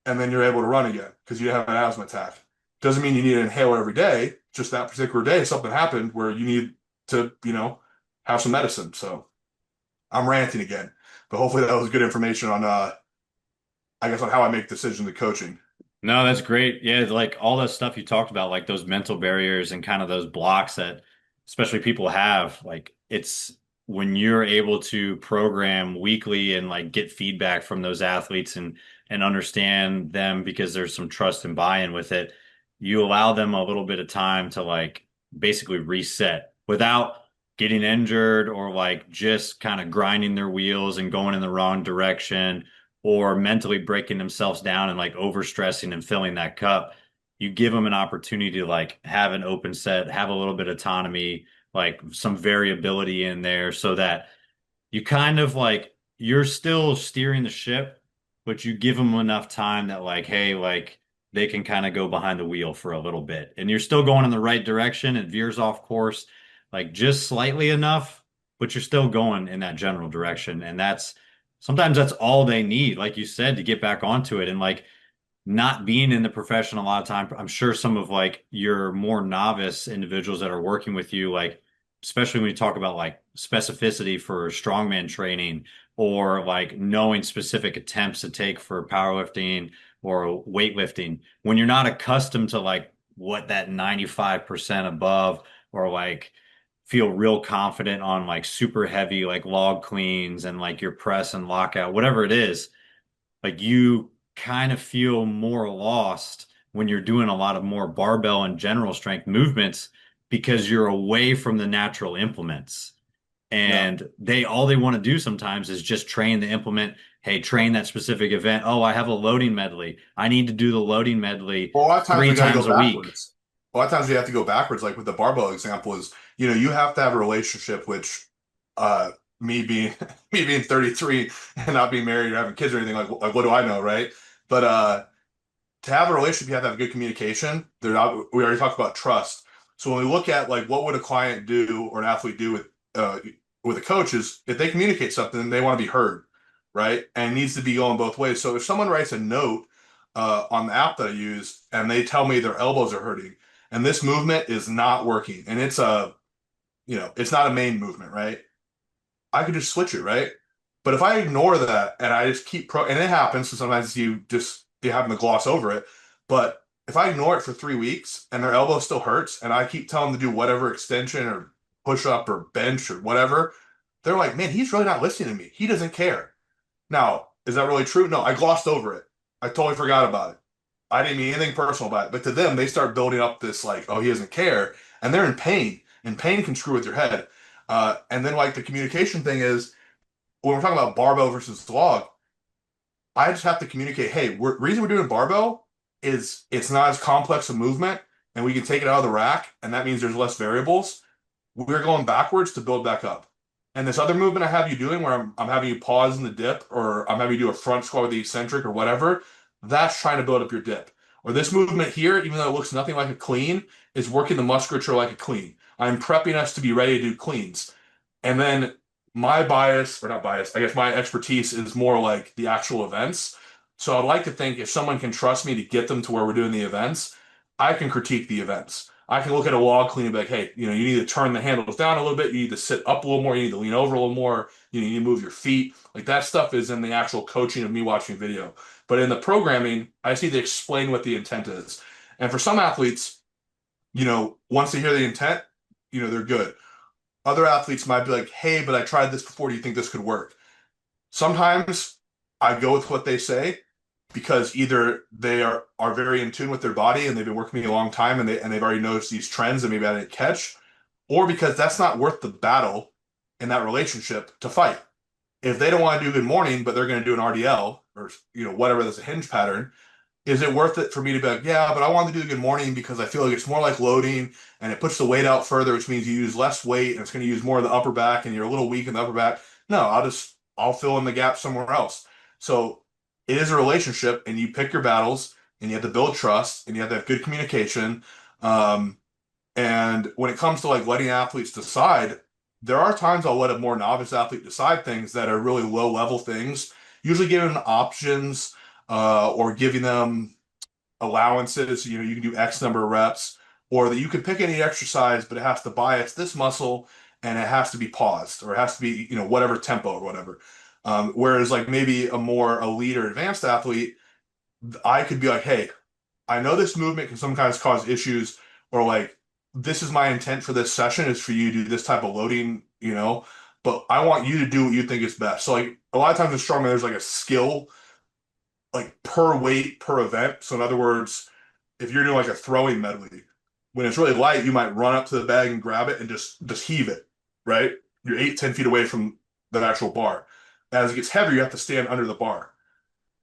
and then you're able to run again because you have an asthma attack. Doesn't mean you need an inhaler every day. Just that particular day, something happened where you need to, have some medicine. So I'm ranting again, but hopefully that was good information on, I guess, on how I make decisions in coaching. No, that's great. Yeah, like all that stuff you talked about, like those mental barriers and kind of those blocks that especially people have, like it's when you're able to program weekly and like get feedback from those athletes and understand them because there's some trust and buy-in with it, you allow them a little bit of time to like basically reset without getting injured or like just kind of grinding their wheels and going in the wrong direction or mentally breaking themselves down and like overstressing and filling that cup. You give them an opportunity to like have an open set, have a little bit of autonomy, like some variability in there so that you kind of like you're still steering the ship, but you give them enough time that like, hey, like they can kind of go behind the wheel for a little bit. And you're still going in the right direction. It veers off course like just slightly enough, but you're still going in that general direction. And that's sometimes that's all they need, like you said, to get back onto it. And like not being in the profession a lot of time, I'm sure some of like your more novice individuals that are working with you, like especially when you talk about like specificity for strongman training or like knowing specific attempts to take for powerlifting or weightlifting, when you're not accustomed to like what that 95% above or like feel real confident on like super heavy like log cleans and like your press and lockout, whatever it is, like you kind of feel more lost when you're doing a lot of more barbell and general strength movements because you're away from the natural implements. Yeah. And they all they want to do sometimes is just train the implement. Hey, train that specific event. Oh, I have a loading medley. I need to do the loading medley Well, a lot of times three we got to go times a week. backwards. A lot of times we have to go backwards. Like with the barbell example is, you have to have a relationship, which, me being me being 33 and not being married or having kids or anything, like what do I know, right? But to have a relationship, you have to have good communication. We already talked about trust. So when we look at like what would a client do or an athlete do with a coach is if they communicate something, they want to be heard, right? And it needs to be going both ways. So if someone writes a note on the app that I use and they tell me their elbows are hurting and this movement is not working and it's not a main movement, right? I could just switch it, right? But if I ignore that and I just and it happens, so sometimes you happen to gloss over it. But if I ignore it for 3 weeks and their elbow still hurts and I keep telling them to do whatever extension or push up or bench or whatever, they're like, man, he's really not listening to me. He doesn't care. Now, is that really true? No, I glossed over it. I totally forgot about it. I didn't mean anything personal about it. But to them, they start building up this like, oh, he doesn't care. And they're in pain. And pain can screw with your head. And then like the communication thing is when we're talking about barbell versus log, I just have to communicate, hey, reason we're doing barbell is it's not as complex a movement and we can take it out of the rack. And that means there's less variables. We're going backwards to build back up. And this other movement I have you doing where I'm having you pause in the dip or I'm having you do a front squat with the eccentric or whatever, that's trying to build up your dip. Or this movement here, even though it looks nothing like a clean, is working the musculature like a clean. I'm prepping us to be ready to do cleans. And then my bias, or not bias, I guess my expertise is more like the actual events. So I'd like to think if someone can trust me to get them to where we're doing the events, I can critique the events. I can look at a log clean and be like, hey, you need to turn the handles down a little bit. You need to sit up a little more. You need to lean over a little more. You need to move your feet. Like that stuff is in the actual coaching of me watching video. But in the programming, I just need to explain what the intent is. And for some athletes, once they hear the intent, they're good. Other athletes might be like, hey, but I tried this before. Do you think this could work? Sometimes I go with what they say because either they are very in tune with their body and they've been working with me a long time and they've already noticed these trends that maybe I didn't catch, or because that's not worth the battle in that relationship to fight. If they don't want to do good morning, but they're going to do an RDL or whatever that's a hinge pattern, is it worth it for me to be like, yeah, but I want to do the good morning because I feel like it's more like loading and it puts the weight out further, which means you use less weight and it's going to use more of the upper back and you're a little weak in the upper back. No, I'll fill in the gap somewhere else. So it is a relationship and you pick your battles and you have to build trust and you have to have good communication. Um, and when it comes to like letting athletes decide, there are times I'll let a more novice athlete decide things that are really low level things, usually giving them options or giving them allowances. You can do X number of reps, or that you can pick any exercise, but it has to bias this muscle and it has to be paused or it has to be, whatever tempo or whatever. Whereas like maybe a more elite or advanced athlete, I could be like, hey, I know this movement can sometimes cause issues, or like, this is my intent for this session is for you to do this type of loading, but I want you to do what you think is best. So like a lot of times in strongman, there's like a skill like per weight per event. So in other words, if you're doing like a throwing medley, when it's really light, you might run up to the bag and grab it and just heave it, right? You're 8, 10 feet away from the actual bar. As it gets heavier, you have to stand under the bar.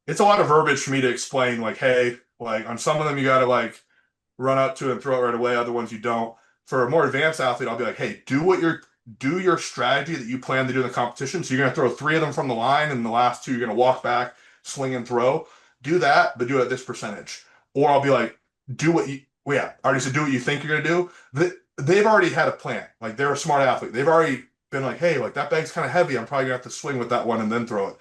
It's a lot of verbiage for me to explain, like, hey, like on some of them you gotta like run up to and throw it right away, other ones you don't. For a more advanced athlete, I'll be like, hey, do your strategy that you plan to do in the competition. So you're gonna throw three of them from the line, and the last two you're gonna walk back, swing and throw. Do that, but do it at this percentage. Or I'll be like, do what you well, yeah, I already said do what you think you're gonna do. They've already had a plan. Like they're a smart athlete. They've already been like, hey, like that bag's kind of heavy. I'm probably gonna have to swing with that one and then throw it.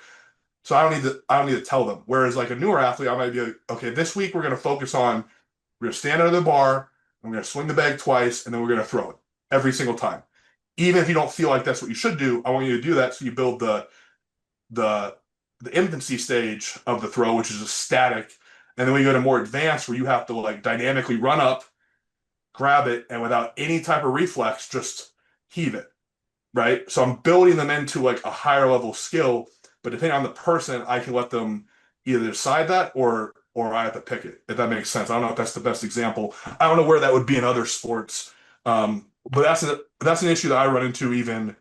So I don't need to tell them. Whereas like a newer athlete, I might be like, okay, this week we're gonna focus on we're gonna stand under the bar, and we're gonna swing the bag twice, and then we're gonna throw it every single time. Even if you don't feel like that's what you should do, I want you to do that so you build the the infancy stage of the throw, which is a static, and then we go to more advanced where you have to like dynamically run up, grab it, and without any type of reflex, just heave it, right? So I'm building them into like a higher level skill, but depending on the person, I can let them either decide that or I have to pick it, if that makes sense. I don't know if that's the best example. I don't know where that would be in other sports. But that's an issue that I run into even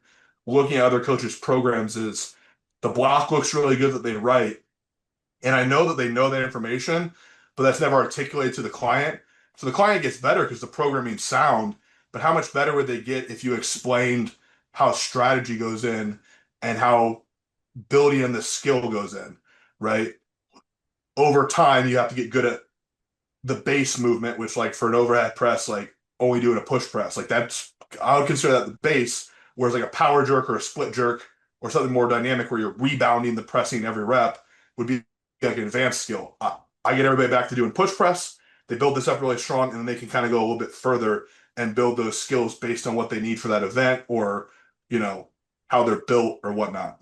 looking at other coaches' programs is the block looks really good that they write, and I know that they know that information, but that's never articulated to the client. So the client gets better because the programming's sound, but how much better would they get if you explained how strategy goes in and how building and the skill goes in, right? Over time, you have to get good at the base movement, which like for an overhead press, like only doing a push press, like that's I would consider that the base. Whereas like a power jerk or a split jerk or something more dynamic where you're rebounding the pressing every rep would be like an advanced skill. I get everybody back to doing push press. They build this up really strong, and then they can kind of go a little bit further and build those skills based on what they need for that event or you know how they're built or whatnot.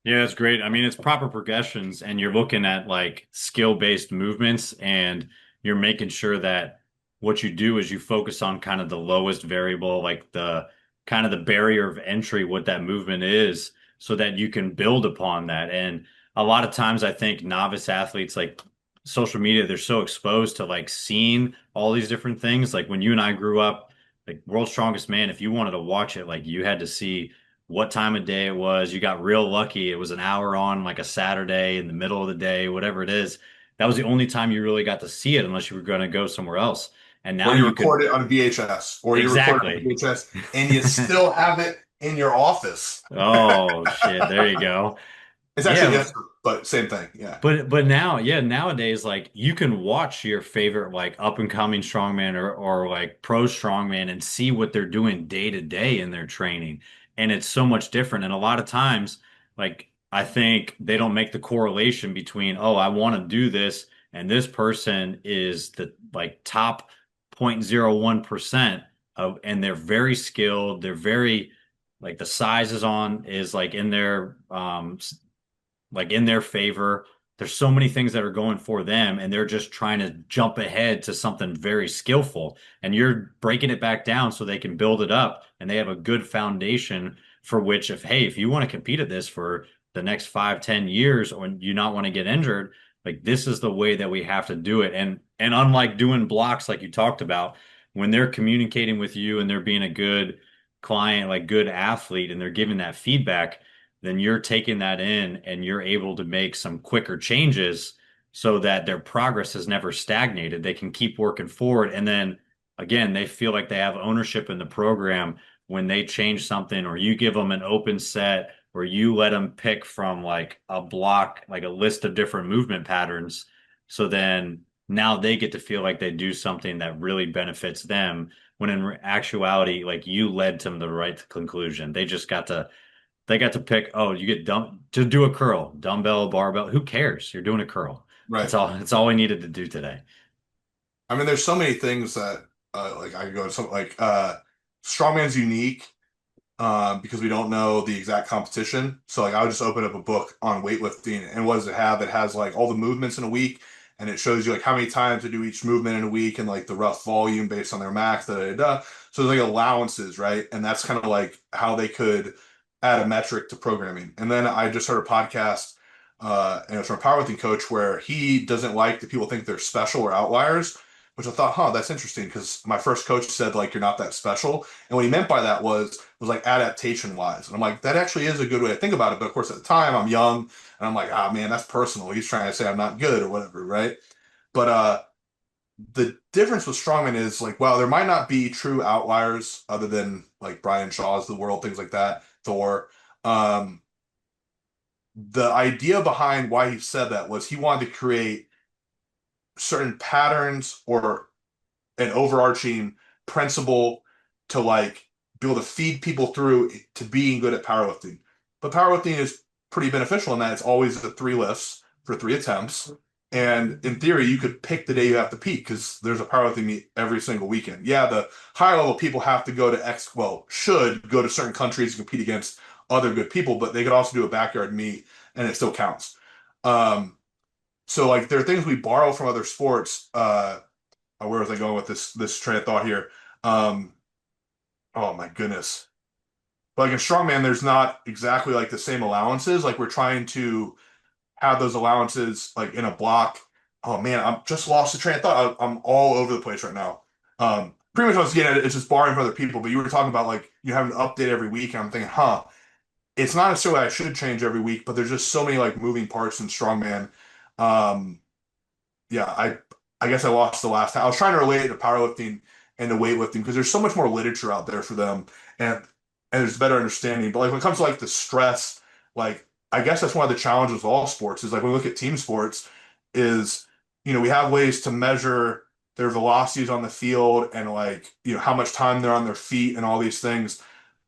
Yeah, it's great. I mean, it's proper progressions, and you're looking at like skill-based movements, and you're making sure that what you do is you focus on kind of the lowest variable, like the kind of the barrier of entry, what that movement is, so that you can build upon that. And a lot of times, I think novice athletes, like social media, they're so exposed to like seeing all these different things. Like when you and I grew up, like World's Strongest Man, if you wanted to watch it, like you had to see what time of day it was. You got real lucky. It was an hour on like a Saturday in the middle of the day, whatever it is. That was the only time you really got to see it unless you were going to go somewhere else. And now Or you you could record it on VHS, or you record it on exactly. VHS, and you still have it in your office. Oh shit, there you go. It's actually Yeah, yes, but same thing. Yeah. but now, yeah, nowadays, like you can watch your favorite like up and coming strongman or like pro strongman and see what they're doing day to day in their training. And it's so much different. And a lot of times, like I think they don't make the correlation between, oh, I want to do this, and this person is the like top 0.01% of, and they're very skilled, they're very like the size is on is like in their favor. There's so many things that are going for them, and they're just trying to jump ahead to something very skillful. And you're breaking it back down so they can build it up and they have a good foundation for which, if, hey, if you want to compete at this for the next 5, 10 years or you not want to get injured, like this is the way that we have to do it. And unlike doing blocks like you talked about, when they're communicating with you and they're being a good client, like good athlete, and they're giving that feedback, then you're taking that in and you're able to make some quicker changes so that their progress has never stagnated. They can keep working forward. And then again, they feel like they have ownership in the program when they change something, or you give them an open set, or you let them pick from like a block, like a list of different movement patterns. So then now they get to feel like they do something that really benefits them, when in actuality, like you led them to the right conclusion. They got to pick, oh, you get to do a curl, dumbbell, barbell. Who cares? You're doing a curl. Right. That's all we needed to do today. I mean, there's so many things that like I could go to some like strongman's unique because we don't know the exact competition. So like I would just open up a book on weightlifting, and what does it have? It has like all the movements in a week, and it shows you like how many times to do each movement in a week and like the rough volume based on their max. Da, da, da. So there's like allowances, right? And that's kind of like how they could add a metric to programming. And then I just heard a podcast, and it was from a powerlifting coach where he doesn't like that people think they're special or outliers, which I thought, huh, that's interesting because my first coach said like you're not that special. And what he meant by that was like adaptation wise. And I'm like, that actually is a good way to think about it. But of course, at the time I'm young and I'm like, ah man, that's personal. He's trying to say I'm not good or whatever, right? But the difference with strongman is like, well, there might not be true outliers other than like Brian Shaw's the world, things like that, Thor. Um, the idea behind why he said that was he wanted to create certain patterns or an overarching principle to like be able to feed people through to being good at powerlifting. But powerlifting is pretty beneficial in that it's always the three lifts for three attempts. And in theory, you could pick the day you have to peak because there's a powerlifting meet every single weekend. Yeah, the higher level people have to go to should go to certain countries and compete against other good people, but they could also do a backyard meet and it still counts. Um, so like there are things we borrow from other sports. Where was I going with this train of thought here? Um, oh my goodness. But like in strongman, there's not exactly like the same allowances. Like we're trying to have those allowances like in a block. Oh man, I'm just lost the train of thought. I'm all over the place right now. Pretty much what I was getting at, it's just borrowing from other people. But you were talking about like you having to update every week, and I'm thinking, huh, it's not necessarily I should change every week, but there's just so many like moving parts in strongman. Um, yeah, I guess I lost the last time. I was trying to relate it to powerlifting and to weightlifting because there's so much more literature out there for them and there's better understanding. But like when it comes to like the stress, like I guess that's one of the challenges of all sports is like when we look at team sports is, we have ways to measure their velocities on the field and like, how much time they're on their feet and all these things.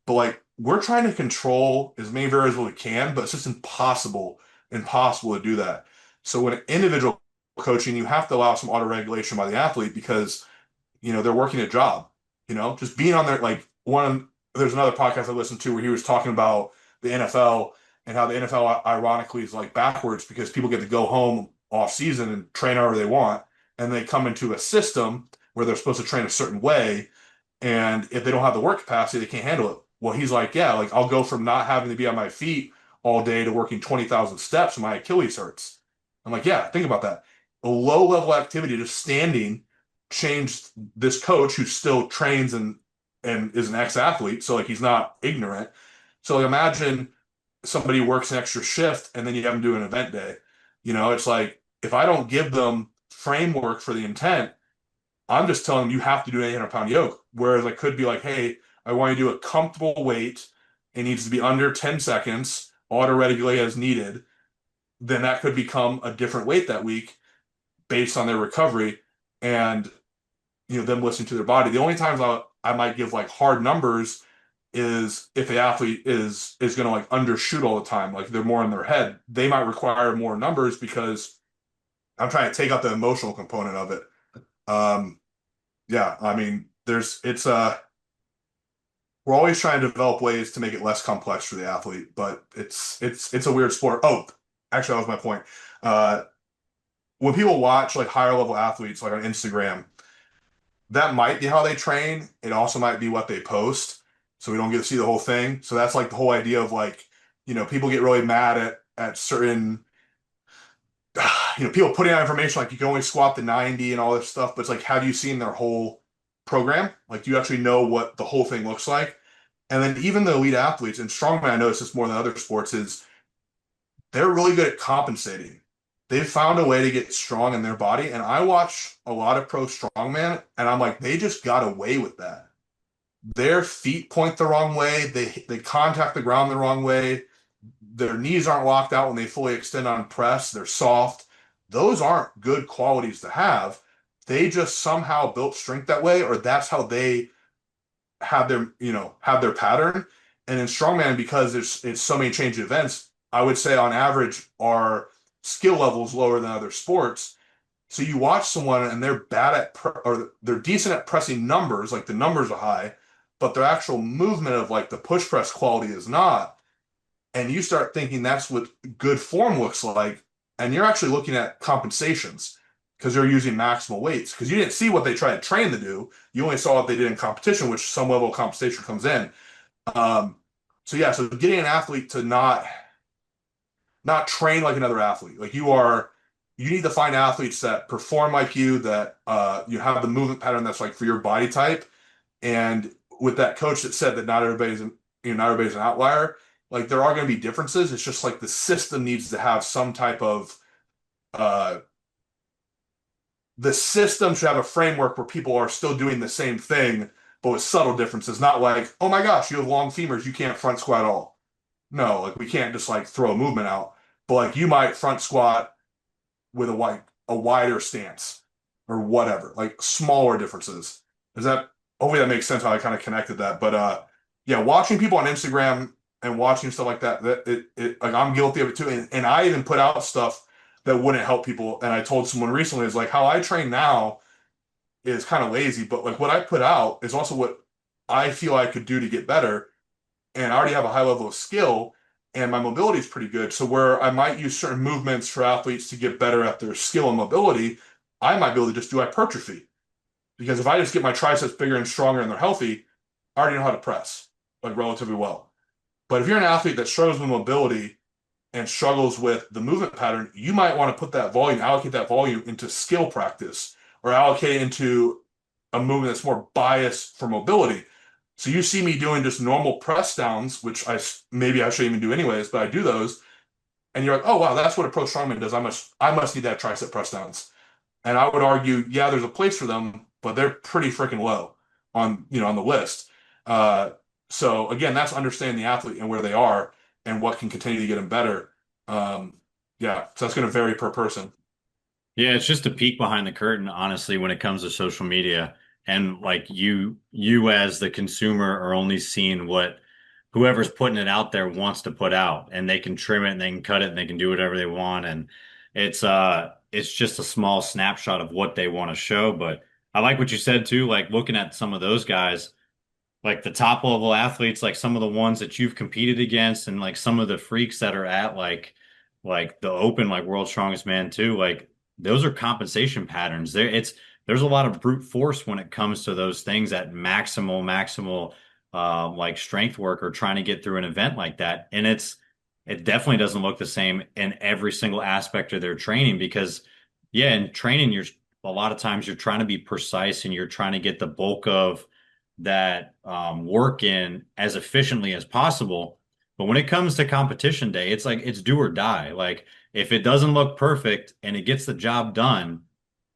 But like we're trying to control as many variables as we can, but it's just impossible to do that. So when an individual coaching, you have to allow some auto regulation by the athlete because they're working a job. Just being on there. Like there's another podcast I listened to where he was talking about the NFL and how the NFL ironically is like backwards because people get to go home off season and train however they want, and they come into a system where they're supposed to train a certain way, and if they don't have the work capacity, they can't handle it. Well, he's like, yeah, like I'll go from not having to be on my feet all day to working 20,000 steps and my Achilles hurts. I'm like, yeah, think about that. A low level activity, just standing, changed this coach who still trains and is an ex-athlete, so like he's not ignorant. So like, imagine somebody works an extra shift and then you have them do an event day. It's like if I don't give them framework for the intent, I'm just telling them you have to do an 800-pound yoke. Whereas I could be like, hey, I want you to do a comfortable weight. It needs to be under 10 seconds, auto regulate as needed. Then that could become a different weight that week based on their recovery and them listening to their body. The only times I might give like hard numbers is if the athlete is going to like undershoot all the time, like they're more in their head. They might require more numbers because I'm trying to take out the emotional component of it. Um, yeah, I mean, we're always trying to develop ways to make it less complex for the athlete, but it's a weird sport. Oh, actually, that was my point. Uh, when people watch like higher level athletes like on Instagram, that might be how they train. It also might be what they post. So we don't get to see the whole thing. So that's like the whole idea of like, people get really mad at certain, people putting out information like you can only squat the 90 and all this stuff, but it's like, have you seen their whole program? Like, do you actually know what the whole thing looks like? And then even the elite athletes, and strongman, I notice this more than other sports, is they're really good at compensating. they've found a way to get strong in their body. And I watch a lot of pro strongman, and I'm like, they just got away with that. Their feet point the wrong way. They contact the ground the wrong way. Their knees aren't locked out when they fully extend on press. They're soft. Those aren't good qualities to have. They just somehow built strength that way, or that's how they have their pattern. And in strongman, because it's so many change events, I would say on average our skill level is lower than other sports. So you watch someone and they're bad or they're decent at pressing numbers, like the numbers are high, but their actual movement of like the push press quality is not. And you start thinking that's what good form looks like. And you're actually looking at compensations because they're using maximal weights. Because you didn't see what they tried to train to do. You only saw what they did in competition, which some level of compensation comes in. Um, so yeah, so getting an athlete to not train like another athlete. Like you need to find athletes that perform like you, that you have the movement pattern that's like for your body type. And with that coach that said that not everybody's an outlier, like there are going to be differences. It's just like the system needs to have some type of uh the system should have a framework where people are still doing the same thing, but with subtle differences. Not like, oh my gosh, you have long femurs, you can't front squat at all. No, like we can't just like throw a movement out. But like you might front squat with a wider stance or whatever, like smaller differences. Is that hopefully that makes sense how I kind of connected that. But yeah, watching people on Instagram and watching stuff like that like I'm guilty of it too. And I even put out stuff that wouldn't help people. And I told someone recently is like how I train now is kind of lazy, but like what I put out is also what I feel I could do to get better. And I already have a high level of skill and my mobility is pretty good. So where I might use certain movements for athletes to get better at their skill and mobility, I might be able to just do hypertrophy. Because if I just get my triceps bigger and stronger and they're healthy, I already know how to press like relatively well. But if you're an athlete that struggles with mobility and struggles with the movement pattern, you might want to allocate that volume into skill practice or allocate it into a movement that's more biased for mobility. So you see me doing just normal press downs, which maybe I shouldn't even do anyways, but I do those, and you're like, oh wow, that's what a pro strongman does. I must need that tricep press downs. And I would argue, yeah, there's a place for them, but they're pretty freaking low on the list. Uh, so again, that's understanding the athlete and where they are and what can continue to get them better. Um, yeah, so that's going to vary per person. Yeah, it's just a peek behind the curtain, honestly, when it comes to social media. And like you as the consumer are only seeing what whoever's putting it out there wants to put out. And they can trim it and they can cut it and they can do whatever they want. And it's just a small snapshot of what they want to show. But I like what you said too, like looking at some of those guys, like the top level athletes, like some of the ones that you've competed against and like some of the freaks that are at like the open, like World's Strongest Man too, like those are compensation patterns. There's a lot of brute force when it comes to those things at maximal like strength work or trying to get through an event like that. And it definitely doesn't look the same in every single aspect of their training because yeah, in training you're a lot of times you're trying to be precise and you're trying to get the bulk of that work in as efficiently as possible. But when it comes to competition day, it's like it's do or die. Like if it doesn't look perfect and it gets the job done,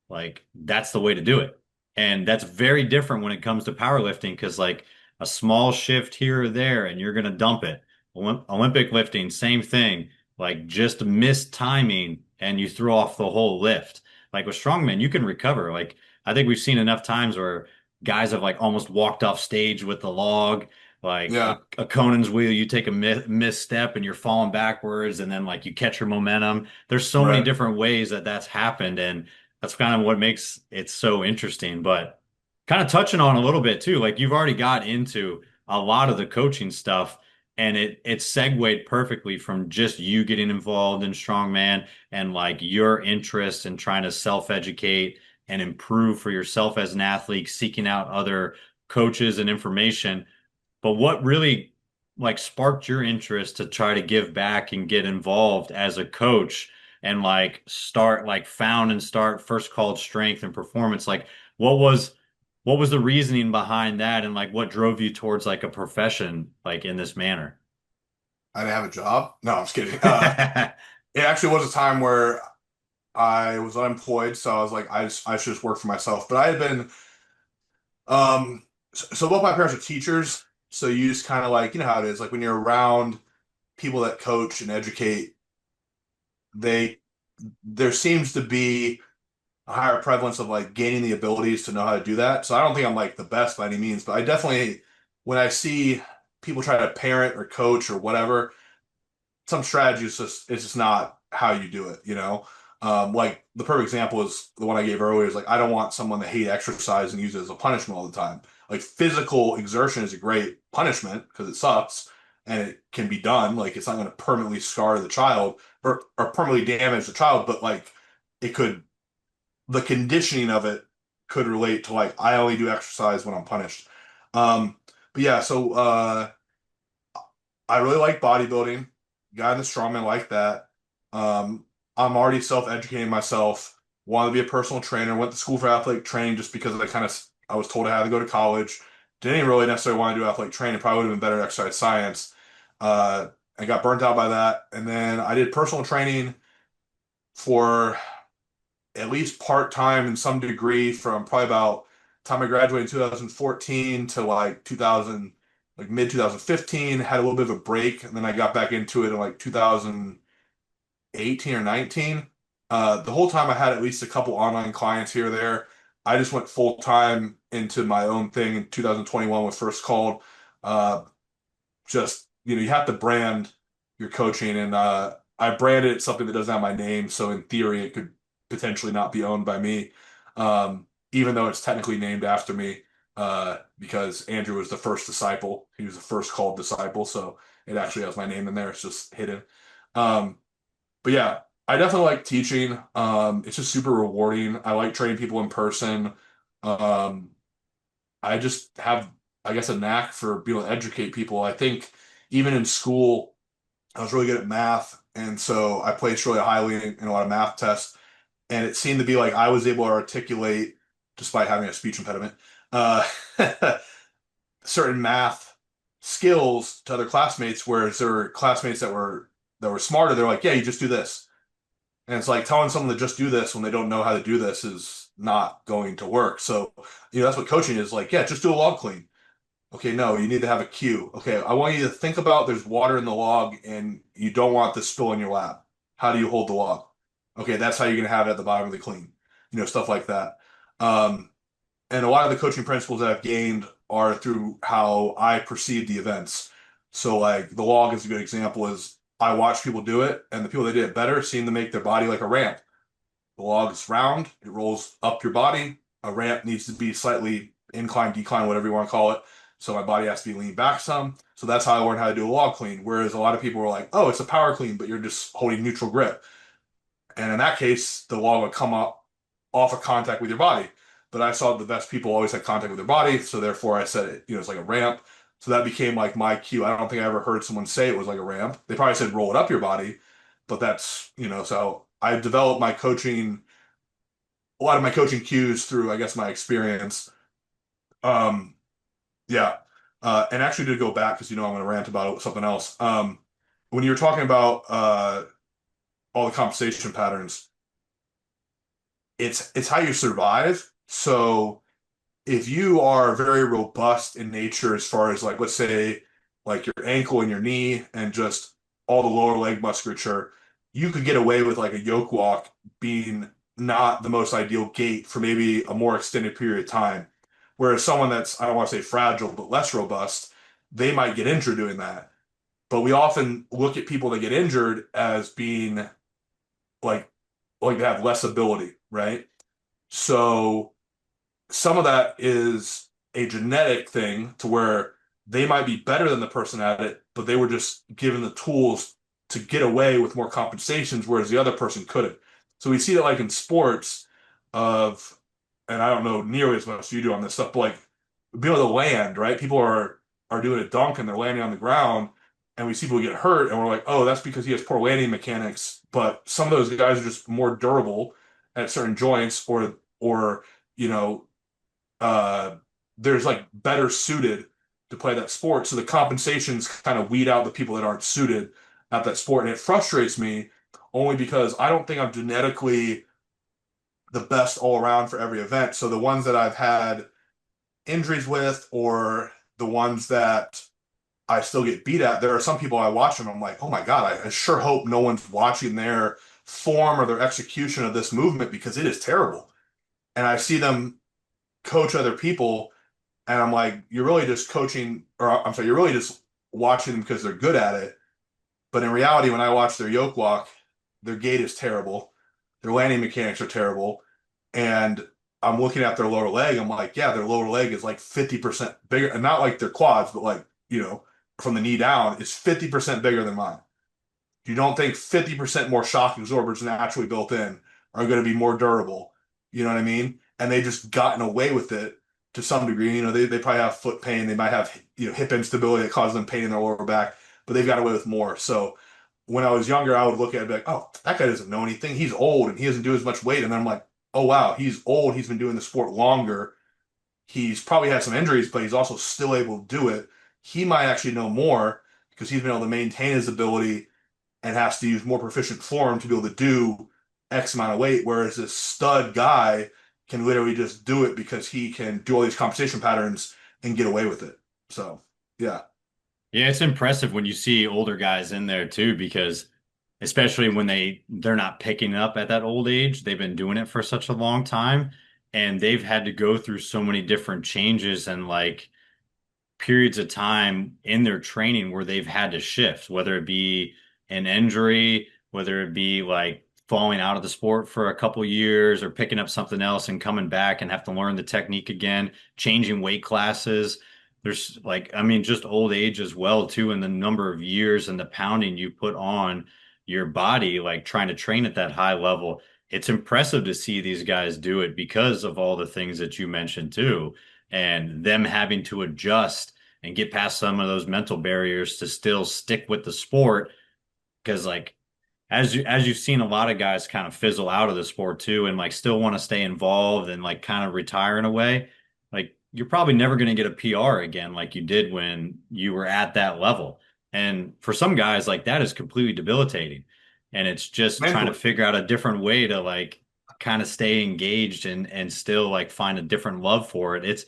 like that's the way to do it. And that's very different when it comes to powerlifting because like a small shift here or there and you're going to dump it. Olympic lifting, same thing. Like just missed timing and you throw off the whole lift. Like with strongman, you can recover. Like I think we've seen enough times where guys have like almost walked off stage with the log, like Yeah, a Conan's wheel. You take a misstep and you're falling backwards, and then like you catch your momentum. There's so many right. different ways that that's happened, and that's kind of what makes it so interesting. But kind of touching on a little bit too, like you've already got into a lot of the coaching stuff. And it segued perfectly from just you getting involved in strongman and like your interest in trying to self-educate and improve for yourself as an athlete, seeking out other coaches and information. But what really like sparked your interest to try to give back and get involved as a coach and like start like found and start First Called Strength and Performance? Like what was the reasoning behind that and like what drove you towards like a profession like in this manner? I didn't have a job. No, I'm just kidding. It actually was a time where I was unemployed, so I was like, I should just work for myself. But I had been, um, so both my parents are teachers, so you just kind of like, you know how it is, like when you're around people that coach and educate, they there seems to be a higher prevalence of like gaining the abilities to know how to do that. So I don't think I'm like the best by any means, but I definitely, when I see people try to parent or coach or whatever, some strategy is just it's just not how you do it, you know? Like the perfect example is the one I gave earlier is like I don't want someone to hate exercise and use it as a punishment all the time. Like physical exertion is a great punishment because it sucks and it can be done. Like it's not going to permanently scar the child or permanently damage the child, but like it could the conditioning of it could relate to like I only do exercise when I'm punished. Um, but yeah, so I really like bodybuilding. Got into strongman like that. I'm already self-educating myself. Wanted to be a personal trainer. Went to school for athletic training just because I was told I had to go to college. Didn't even really necessarily want to do athletic training. Probably would have been better at exercise science. Uh, I got burnt out by that. And then I did personal training for at least part-time in some degree from probably about the time I graduated in 2014 to like 2000, like mid 2015, had a little bit of a break, and then I got back into it in like 2018 or 19. The whole time I had at least a couple online clients here or there. I just went full time into my own thing in 2021 when first called. Uh, just you have to brand your coaching, and I branded it something that doesn't have my name, so in theory it could potentially not be owned by me, even though it's technically named after me, because Andrew was the first disciple. He was the first called disciple, so it actually has my name in there. It's just hidden. um, but yeah, I definitely like teaching. It's just super rewarding. I like training people in person. um, I just have, I guess, a knack for being able to educate people. I think even in school, I was really good at math, and so I placed really highly in a lot of math tests. And it seemed to be like I was able to articulate, despite having a speech impediment, uh, certain math skills to other classmates, whereas there were classmates that were smarter. They're like, "Yeah, you just do this," and it's like telling someone to just do this when they don't know how to do this is not going to work. So, that's what coaching is like. Yeah, just do a log clean. Okay, no, you need to have a cue. Okay, I want you to think about there's water in the log and you don't want this spill in your lap. How do you hold the log? Okay, that's how you're gonna have it at the bottom of the clean. Stuff like that. Um, and a lot of the coaching principles that I've gained are through how I perceive the events. So like the log is a good example is I watch people do it and the people that did it better seem to make their body like a ramp. The log is round, it rolls up your body. A ramp needs to be slightly incline, decline, whatever you want to call it. So my body has to be leaned back some. So that's how I learned how to do a log clean. Whereas a lot of people were like, oh, it's a power clean, but you're just holding neutral grip. And in that case, the log would come up off of contact with your body. But I saw the best people always had contact with their body. So therefore I said it's like a ramp. So that became like my cue. I don't think I ever heard someone say it was like a ramp. They probably said roll it up your body, but so I developed my coaching a lot of my coaching cues through, I guess, my experience. Um, yeah. And actually to go back, because I'm going to rant about something else. When you were talking about all the compensation patterns, it's how you survive. So if you are very robust in nature, as far as like, let's say, like your ankle and your knee and just all the lower leg musculature, you could get away with like a yoke walk being not the most ideal gait for maybe a more extended period of time. Whereas someone that's, I don't want to say fragile, but less robust, they might get injured doing that. But we often look at people that get injured as being like, they have less ability, right? So some of that is a genetic thing to where they might be better than the person at it, but they were just given the tools to get away with more compensations, whereas the other person couldn't. So we see that like in sports of, and I don't know nearly as much as you do on this stuff, but like being able to land, right? People are doing a dunk and they're landing on the ground, and we see people get hurt, and we're like, oh, that's because he has poor landing mechanics. But some of those guys are just more durable at certain joints, or you know uh, there's like better suited to play that sport. So the compensations kind of weed out the people that aren't suited at that sport. And it frustrates me only because I don't think I'm genetically the best all around for every event. So the ones that I've had injuries with, or the ones that I still get beat at, there are some people I watch them, I'm like, oh my God, I sure hope no one's watching their form or their execution of this movement because it is terrible. And I see them coach other people, and I'm like, you're really just coaching, or I'm sorry, you're really just watching them because they're good at it. But in reality, when I watch their yoke walk, their gait is terrible, their landing mechanics are terrible, and I'm looking at their lower leg. I'm like, yeah, their lower leg is like 50% bigger, and not like their quads, but like, from the knee down is 50% bigger than mine. You don't think 50% more shock absorbers naturally built in are going to be more durable? You know what I mean? And they just gotten away with it to some degree. They probably have foot pain. They might have, hip instability that causes them pain in their lower back, but they've got away with more. So when I was younger, I would look at it and be like, oh, that guy doesn't know anything. He's old and he doesn't do as much weight. And then I'm like, oh, wow, he's old. He's been doing the sport longer. He's probably had some injuries, but he's also still able to do it. He might actually know more because he's been able to maintain his ability and has to use more proficient form to be able to do X amount of weight, whereas this stud guy can literally just do it because he can do all these compensation patterns and get away with it. So, yeah. Yeah, it's impressive when you see older guys in there too, because especially when they're not picking up at that old age, they've been doing it for such a long time, and they've had to go through so many different changes and like periods of time in their training where they've had to shift, whether it be an injury, whether it be like falling out of the sport for a couple years or picking up something else and coming back and have to learn the technique again, changing weight classes. There's like, I mean, just old age as well, too, and the number of years and the pounding you put on your body, like trying to train at that high level. It's impressive to see these guys do it because of all the things that you mentioned too, and them having to adjust and get past some of those mental barriers to still stick with the sport. Because like as you've seen a lot of guys kind of fizzle out of the sport too and like still want to stay involved and like kind of retire in a way, like you're probably never going to get a PR again like you did when you were at that level. And for some guys, like that is completely debilitating. And it's just trying to Mentally. figure out a different way to like kind of stay engaged and still like find a different love for it.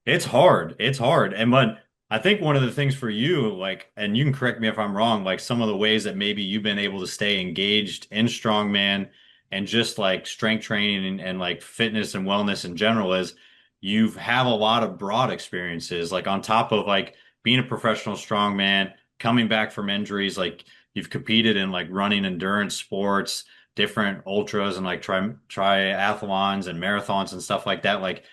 It's hard. It's hard. And but I think one of the things for you, like, and you can correct me if I'm wrong, like some of the ways that maybe you've been able to stay engaged in strongman and just like strength training and like fitness and wellness in general is you've have a lot of broad experiences, like on top of like being a professional strongman, coming back from injuries, like you've competed in like running endurance sports, different ultras and like triathlons and marathons and stuff like that. Like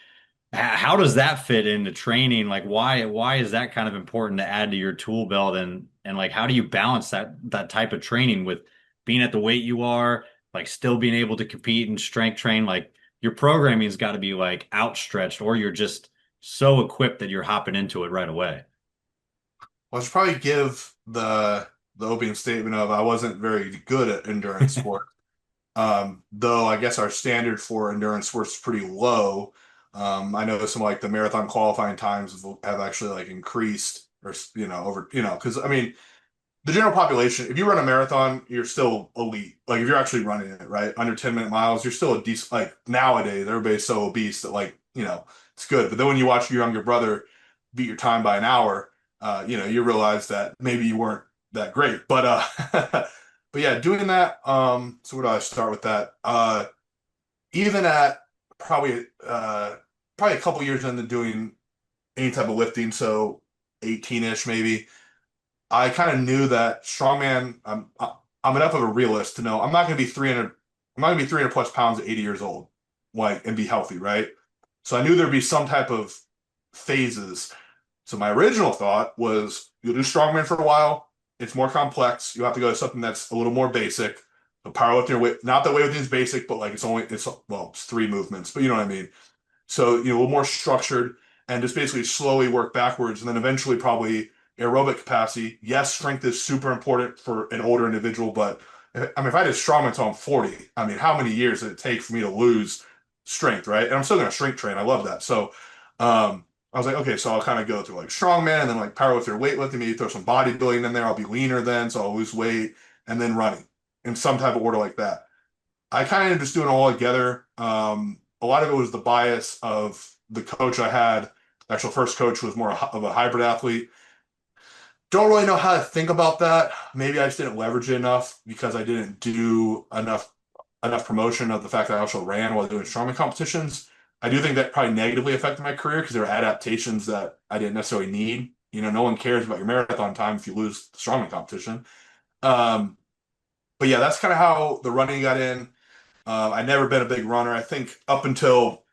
how does that fit into training? Like why is that kind of important to add to your tool belt and like how do you balance that type of training with being at the weight you are, like still being able to compete and strength train? Like your programming's got to be like outstretched or you're just so equipped that you're hopping into it right away. Well, I should probably give the opening statement of I wasn't very good at endurance sport. Though I guess our standard for endurance sports is pretty low. I know some like the marathon qualifying times have actually like increased or over because I mean the general population, if you run a marathon, you're still elite. Like if you're actually running it, right? Under 10-minute miles, you're still a decent like nowadays, everybody's so obese that like, it's good. But then when you watch your younger brother beat your time by an hour, you realize that maybe you weren't that great. But yeah, doing that, so where do I start with that? Even at probably probably a couple years into doing any type of lifting, so 18-ish maybe. I kind of knew that strongman. I'm enough of a realist to know I'm not going to be 300. I'm not going to be 300 plus pounds at 80 years old, like and be healthy, right? So I knew there'd be some type of phases. So my original thought was you'll do strongman for a while. It's more complex. You have to go to something that's a little more basic. The powerlifting, not that weightlifting is basic, but like it's three movements, but you know what I mean. So, a little more structured and just basically slowly work backwards and then eventually probably aerobic capacity. Yes, strength is super important for an older individual, but I mean, if I did strongman until I'm 40, I mean, how many years did it take for me to lose strength, right? And I'm still going to strength train. I love that. So, I was like, okay, so I'll kind of go through like strongman and then like powerlifter, weightlifting, maybe throw some bodybuilding in there. I'll be leaner then, so I'll lose weight and then running in some type of order like that. I kind of just doing it all together. A lot of it was the bias of the coach I had. The actual first coach was more of a hybrid athlete. Don't really know how to think about that. Maybe I just didn't leverage it enough because I didn't do enough promotion of the fact that I also ran while doing strongman competitions. I do think that probably negatively affected my career because there were adaptations that I didn't necessarily need. No one cares about your marathon time if you lose the strongman competition. Um, but yeah, that's kind of how the running got in. I'd never been a big runner. I think up until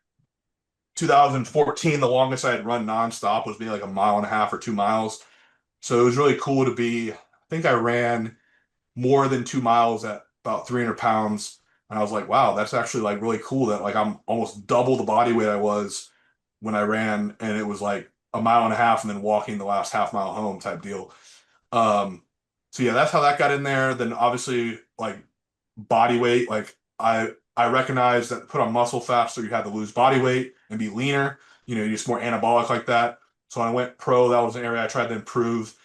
2014, the longest I had run nonstop was maybe like a mile and a half or 2 miles. So it was really cool to be. I think I ran more than 2 miles at about 300 pounds. And I was like, wow, that's actually like really cool that like I'm almost double the body weight I was when I ran. And it was like a mile and a half and then walking the last half mile home type deal. Um, so yeah, that's how that got in there. Then obviously like body weight, like I recognize that to put on muscle faster, you had to lose body weight and be leaner. You're just more anabolic like that. So when I went pro, that was an area I tried to improve.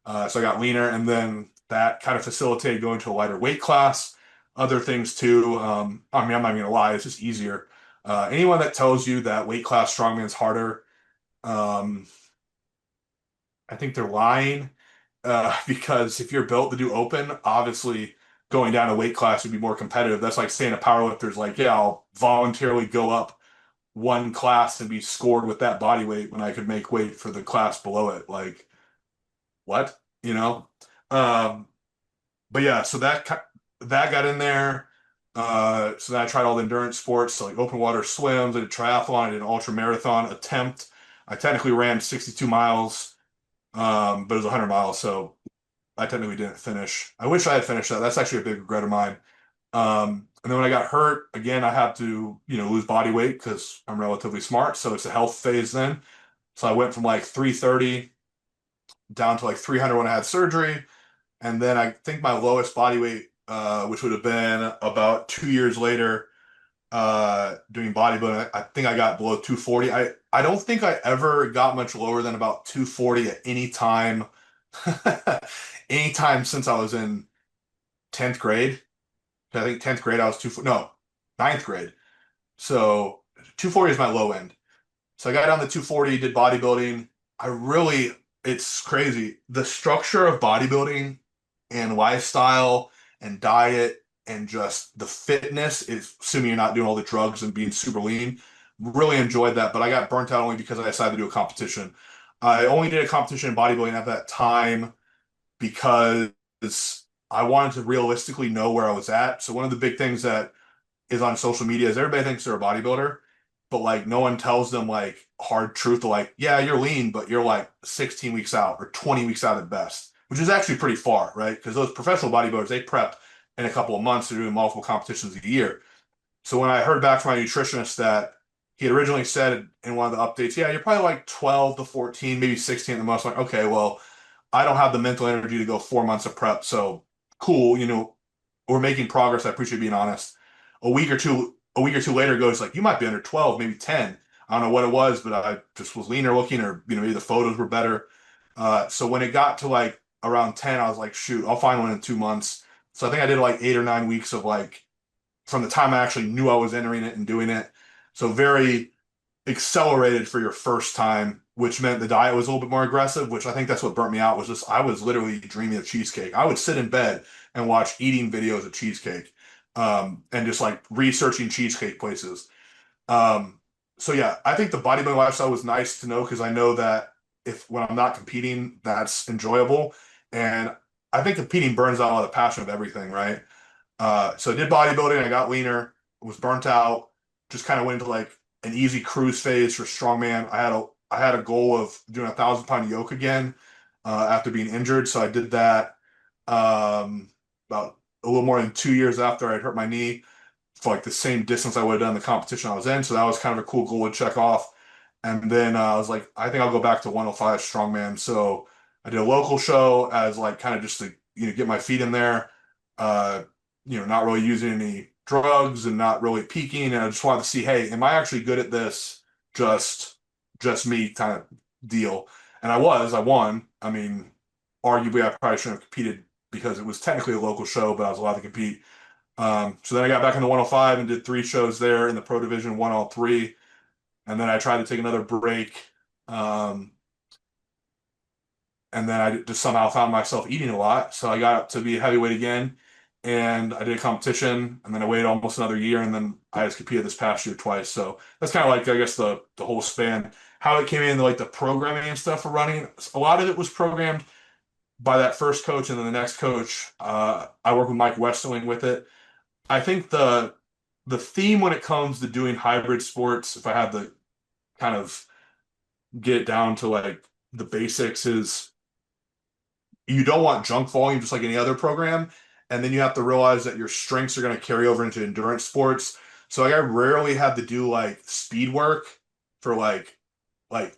So I got leaner, and then that kind of facilitated going to a lighter weight class. Other things too. I mean, I'm not even gonna lie, it's just easier. Anyone that tells you that weight class strongman is harder, um, I think they're lying. Because if you're built to do open, obviously going down a weight class would be more competitive. That's like saying a powerlifter's like, yeah, I'll voluntarily go up one class and be scored with that body weight when I could make weight for the class below it. Like, what? You know? Um, but yeah, so that got in there. So then I tried all the endurance sports, so like open water swims, I did triathlon, I did an ultra marathon attempt. I technically ran 62 miles, but it was 100 miles, so I technically didn't finish. I wish I had finished that. That's actually a big regret of mine. And then when I got hurt, again, I had to, lose body weight because I'm relatively smart. So it's a health phase then. So I went from like 330 down to like 300 when I had surgery. And then I think my lowest body weight, which would have been about 2 years later, doing bodybuilding, I think I got below 240. I don't think I ever got much lower than about 240 at any time, any time since I was in 10th grade. I think 10th grade I was no, ninth grade. So 240 is my low end. So I got down to 240, did bodybuilding. I really, it's crazy. The structure of bodybuilding and lifestyle and diet and just the fitness is, assuming you're not doing all the drugs and being super lean, really enjoyed that. But I got burnt out only because I decided to do a competition. I only did a competition in bodybuilding at that time because I wanted to realistically know where I was at. So one of the big things that is on social media is everybody thinks they're a bodybuilder, but like no one tells them like hard truth of like, yeah, you're lean, but you're like 16 weeks out or 20 weeks out at best, which is actually pretty far, right? Because those professional bodybuilders, they prep in a couple of months. They're doing multiple competitions a year. So when I heard back from my nutritionist that he had originally said in one of the updates, yeah, you're probably like 12 to 14, maybe 16 at the most. I'm like, okay, well, I don't have the mental energy to go 4 months of prep. So cool, we're making progress. I appreciate being honest. A week or two later goes like, you might be under 12, maybe 10. I don't know what it was, but I just was leaner looking, or maybe the photos were better. So when it got to like around 10, I was like, shoot, I'll find one in 2 months. So I think I did like 8 or 9 weeks of like from the time I actually knew I was entering it and doing it. So very accelerated for your first time, which meant the diet was a little bit more aggressive, which I think that's what burnt me out was just I was literally dreaming of cheesecake. I would sit in bed and watch eating videos of cheesecake, and just like researching cheesecake places. Um, so yeah, I think the bodybuilding lifestyle was nice to know because I know that if when I'm not competing, that's enjoyable. And I think competing burns out a lot of passion of everything, right? So I did bodybuilding, I got leaner, was burnt out, just kind of went into like an easy cruise phase for strongman. I had a goal of doing 1,000 pound yoke again after being injured, so I did that about a little more than 2 years after I hurt my knee for like the same distance I would have done the competition I was in. So that was kind of a cool goal to check off. And then I was like, I think I'll go back to 105 strongman. So I did a local show as like kind of just to get my feet in there. Uh, not really using any drugs and not really peaking. And I just wanted to see, hey, am I actually good at this? Just, just me kind of deal. And I won. I mean, arguably, I probably shouldn't have competed because it was technically a local show, but I was allowed to compete. So then I got back in the 105 and did 3 shows there in the pro division, won all 3. And then I tried to take another break. Um, and then I just somehow found myself eating a lot. So I got up to be a heavyweight again, and I did a competition, and then I waited almost another year, and then I just competed this past year twice. So that's kind of like, I guess, the whole span. How it came into like the programming and stuff for running. A lot of it was programmed by that first coach, and then the next coach. I work with Mike Westerling with it. I think the theme when it comes to doing hybrid sports, if I had to kind of get it down to like the basics, is you don't want junk volume just like any other program. And then you have to realize that your strengths are going to carry over into endurance sports. So like I rarely had to do like speed work for I like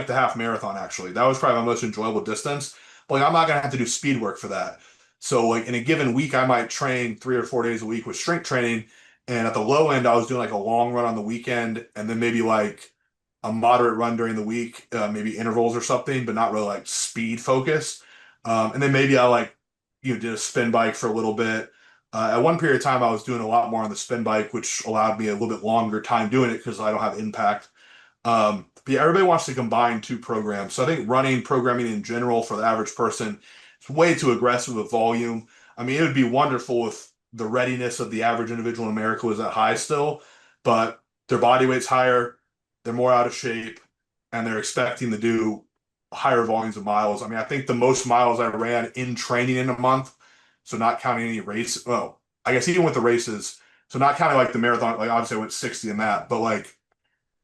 the half marathon actually. That was probably my most enjoyable distance. But like I'm not gonna have to do speed work for that. So like in a given week, I might train 3 or 4 days a week with strength training. And at the low end, I was doing like a long run on the weekend and then maybe like a moderate run during the week, maybe intervals or something, but not really like speed focused. And then maybe I like, did a spin bike for a little bit. At one period of time, I was doing a lot more on the spin bike, which allowed me a little bit longer time doing it because I don't have impact. But yeah, everybody wants to combine 2 programs. So I think running programming in general for the average person is way too aggressive with volume. I mean, it would be wonderful if the readiness of the average individual in America was that high still, but their body weight's higher, they're more out of shape, and they're expecting to do higher volumes of miles. I mean, I think the most miles I ran in training in a month, so not counting any race. Well, I guess even with the races, so not counting like the marathon, like obviously I went 60 in that, but like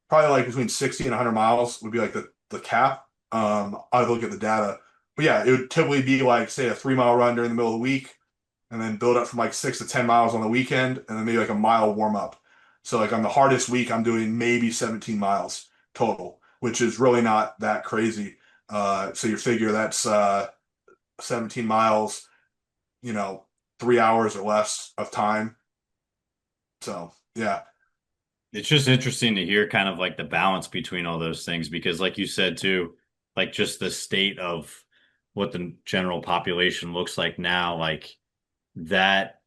probably like between 60 and 100 miles would be like the cap. I'd look at the data. But yeah, it would typically be like, say, a 3 mile run during the middle of the week, and then build up from like 6 to 10 miles on the weekend, and then maybe like a mile warm up. So like on the hardest week, I'm doing maybe 17 miles total, which is really not that crazy. So you figure that's 17 miles, you know, 3 hours or less of time. So yeah. It's just interesting to hear kind of like the balance between all those things because like you said too, like just the state of what the general population looks like now, like that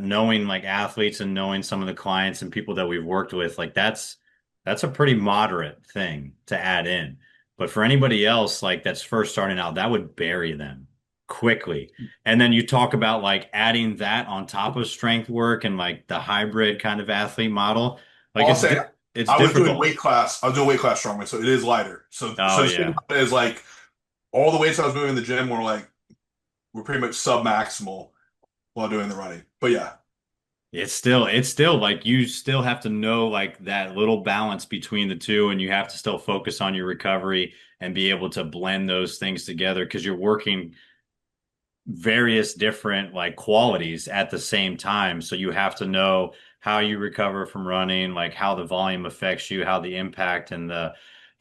knowing like athletes and knowing some of the clients and people that we've worked with, like that's a pretty moderate thing to add in. But for anybody else like that's first starting out, that would bury them quickly. And then you talk about like adding that on top of strength work and like the hybrid kind of athlete model. Like Well, I'll say it's I was doing difficult. weight class. I was doing weight class strongman, so it is lighter. So Oh the thing yeah. about it is like all the weights I was moving in the gym were pretty much sub maximal while doing the running. But yeah, It's still like you still have to know like that little balance between the two, and you have to still focus on your recovery and be able to blend those things together because you're working various different like qualities at the same time. So you have to know how you recover from running, like how the volume affects you, how the impact and the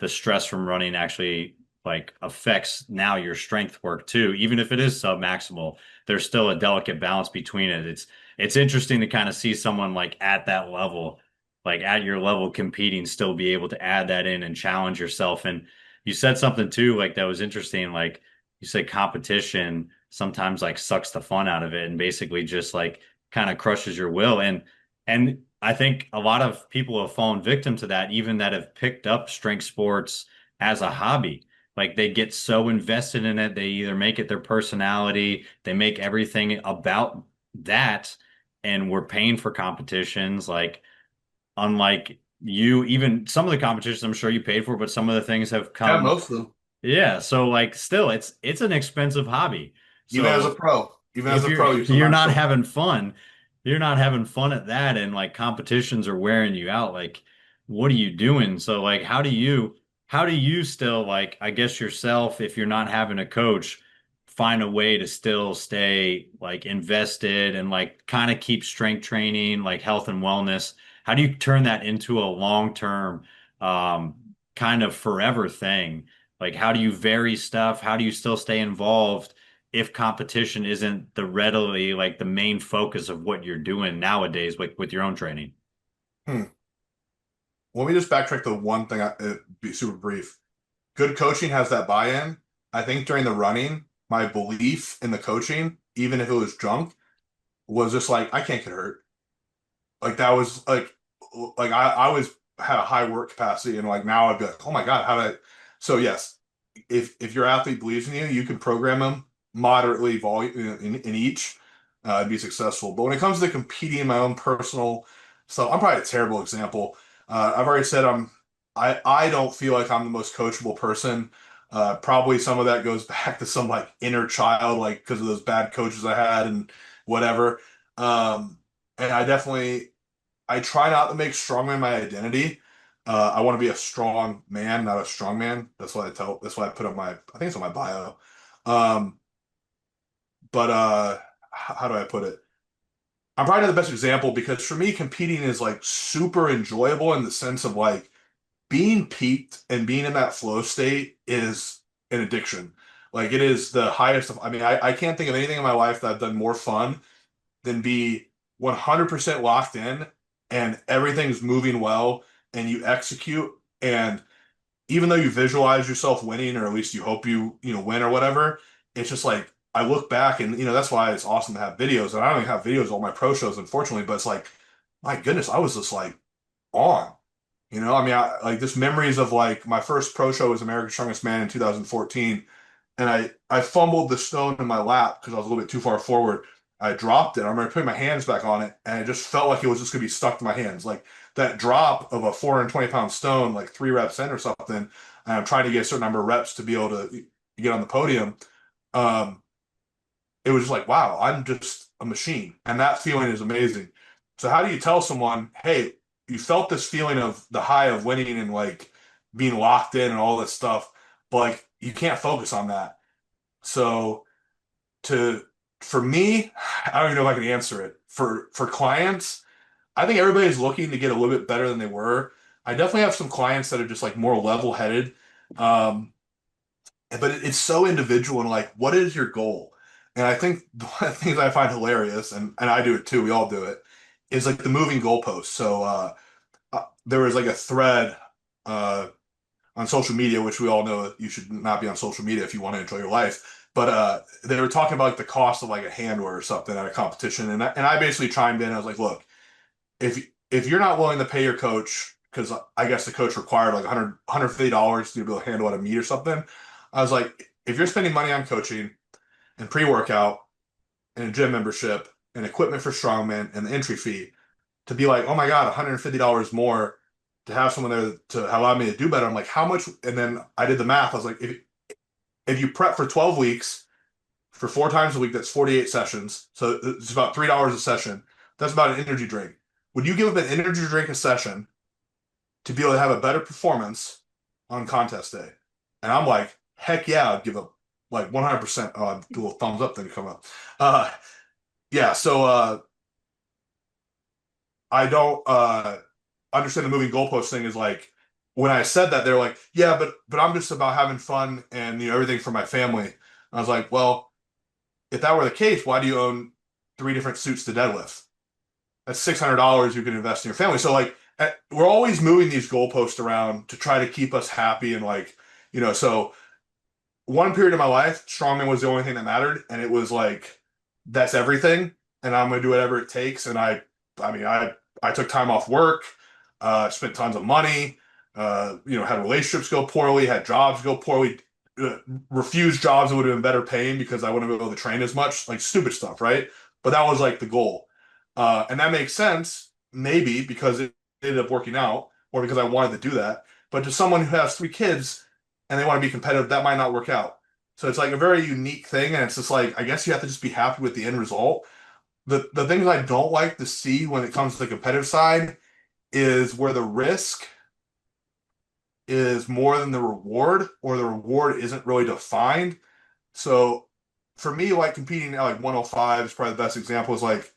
stress from running actually like affects now your strength work too. Even if it is sub-maximal, there's still a delicate balance between it. It's interesting to kind of see someone like at that level, like at your level competing, still be able to add that in and challenge yourself. And you said something too, like that was interesting, like you said competition sometimes like sucks the fun out of it and basically just like kind of crushes your will. And I think a lot of people have fallen victim to that, even that have picked up strength sports as a hobby. Like they get so invested in it, they either make it their personality, they make everything about that, and we're paying for competitions. Like unlike you, even some of the competitions I'm sure you paid for, but some of the things have yeah, come. most of them. Yeah, so like still it's an expensive hobby. So Even as if a you're pro, you you're sometimes not still. having fun, you're not having fun at that and like competitions are wearing you out, like what are you doing? So like how do you still like I guess yourself if you're not having a coach find a way to still stay like invested and like kind of keep strength training, like health and wellness? How do you turn that into a long-term um kind of forever thing? Like, how do you vary stuff? How do you still stay involved if competition isn't the readily like the main focus of what you're doing nowadays, like with your own training? Hmm. Let me just backtrack to one thing. Be super brief. Good coaching has that buy-in. I think during the running, my belief in the coaching, even if it was junk, was just like, I can't get hurt. Like that was like I was had a high work capacity, and like now I'd be like, oh my God, how did I? So yes, if your athlete believes in you, you can program them moderately volume in each, and be successful. But when it comes to competing in my own personal stuff, I'm probably a terrible example. I've already said I don't feel like I'm the most coachable person. Probably some of that goes back to some like inner child, like because of those bad coaches I had and whatever. And I try not to make strongman my identity. I want to be a strong man, not a strong man. That's what I put on my, I think it's on my bio. Um, but how do I put it? I'm probably not the best example because for me, competing is like super enjoyable in the sense of like being peaked and being in that flow state is an addiction. Like it is the highest of, I mean, I can't think of anything in my life that I've done more fun than be 100% locked in and everything's moving well and you execute. And even though you visualize yourself winning, or at least you hope win or whatever, it's just like I look back and that's why it's awesome to have videos. And I don't even have videos of all my pro shows, unfortunately, but it's like, my goodness, I was just like on. I mean, I like this memories of like my first pro show was America's Strongest Man in 2014, and I fumbled the stone in my lap because I was a little bit too far forward. I dropped it. I remember putting my hands back on it, and it just felt like it was just gonna be stuck to my hands. Like that drop of a 420-pound stone, like 3 reps in or something, and I'm trying to get a certain number of reps to be able to get on the podium. Um, it was just like, wow, I'm just a machine. And that feeling is amazing. So how do you tell someone, hey, you felt this feeling of the high of winning and like being locked in and all this stuff, but like you can't focus on that. So to for me, I don't even know if I can answer it. For clients, I think everybody's looking to get a little bit better than they were. I definitely have some clients that are just like more level-headed. Um, but it's so individual and like, what is your goal? And I think one of the things I find hilarious, and I do it too, we all do it, is like the moving goalposts. So there was like a thread uh, on social media, which we all know that you should not be on social media if you want to enjoy your life. But they were talking about like the cost of like a handwear or something at a competition, and I basically chimed in. I was like, look, if you're not willing to pay your coach, because I guess the coach required like $150 to be able to handle at a meet or something, I was like, if you're spending money on coaching and pre-workout and a gym membership and equipment for strongman and the entry fee, to be like, oh my God, $150 more to have someone there to allow me to do better. I'm like, how much? And then I did the math. I was like, if you prep for 12 weeks for 4 times a week, that's 48 sessions. So it's about $3 a session. That's about an energy drink. Would you give up an energy drink a session to be able to have a better performance on contest day? And I'm like, heck yeah, I'd give up like 100%. Oh, I'd do a little thumbs up thing to come up. Uh, yeah, so I don't understand the moving goalpost thing is like when I said that they're like, yeah, but I'm just about having fun and everything for my family. I was like, well, if that were the case, why do you own 3 different suits to deadlift? That's $600 you can invest in your family. So like we're always moving these goalposts around to try to keep us happy and like, so one period of my life, strongman was the only thing that mattered, and it was like that's everything, and I'm gonna do whatever it takes. And I mean, I took time off work, spent tons of money, had relationships go poorly, had jobs go poorly, uh, refused jobs that would have been better paying because I wouldn't be able to train as much, like stupid stuff, right? But that was like the goal, and that makes sense maybe because it ended up working out, or because I wanted to do that. But to someone who has 3 kids and they want to be competitive, that might not work out. So it's like a very unique thing, and it's just like I guess you have to just be happy with the end result. The things I don't like to see when it comes to the competitive side is where the risk is more than the reward, or the reward isn't really defined. So for me, like competing at like 105 is probably the best example. Is like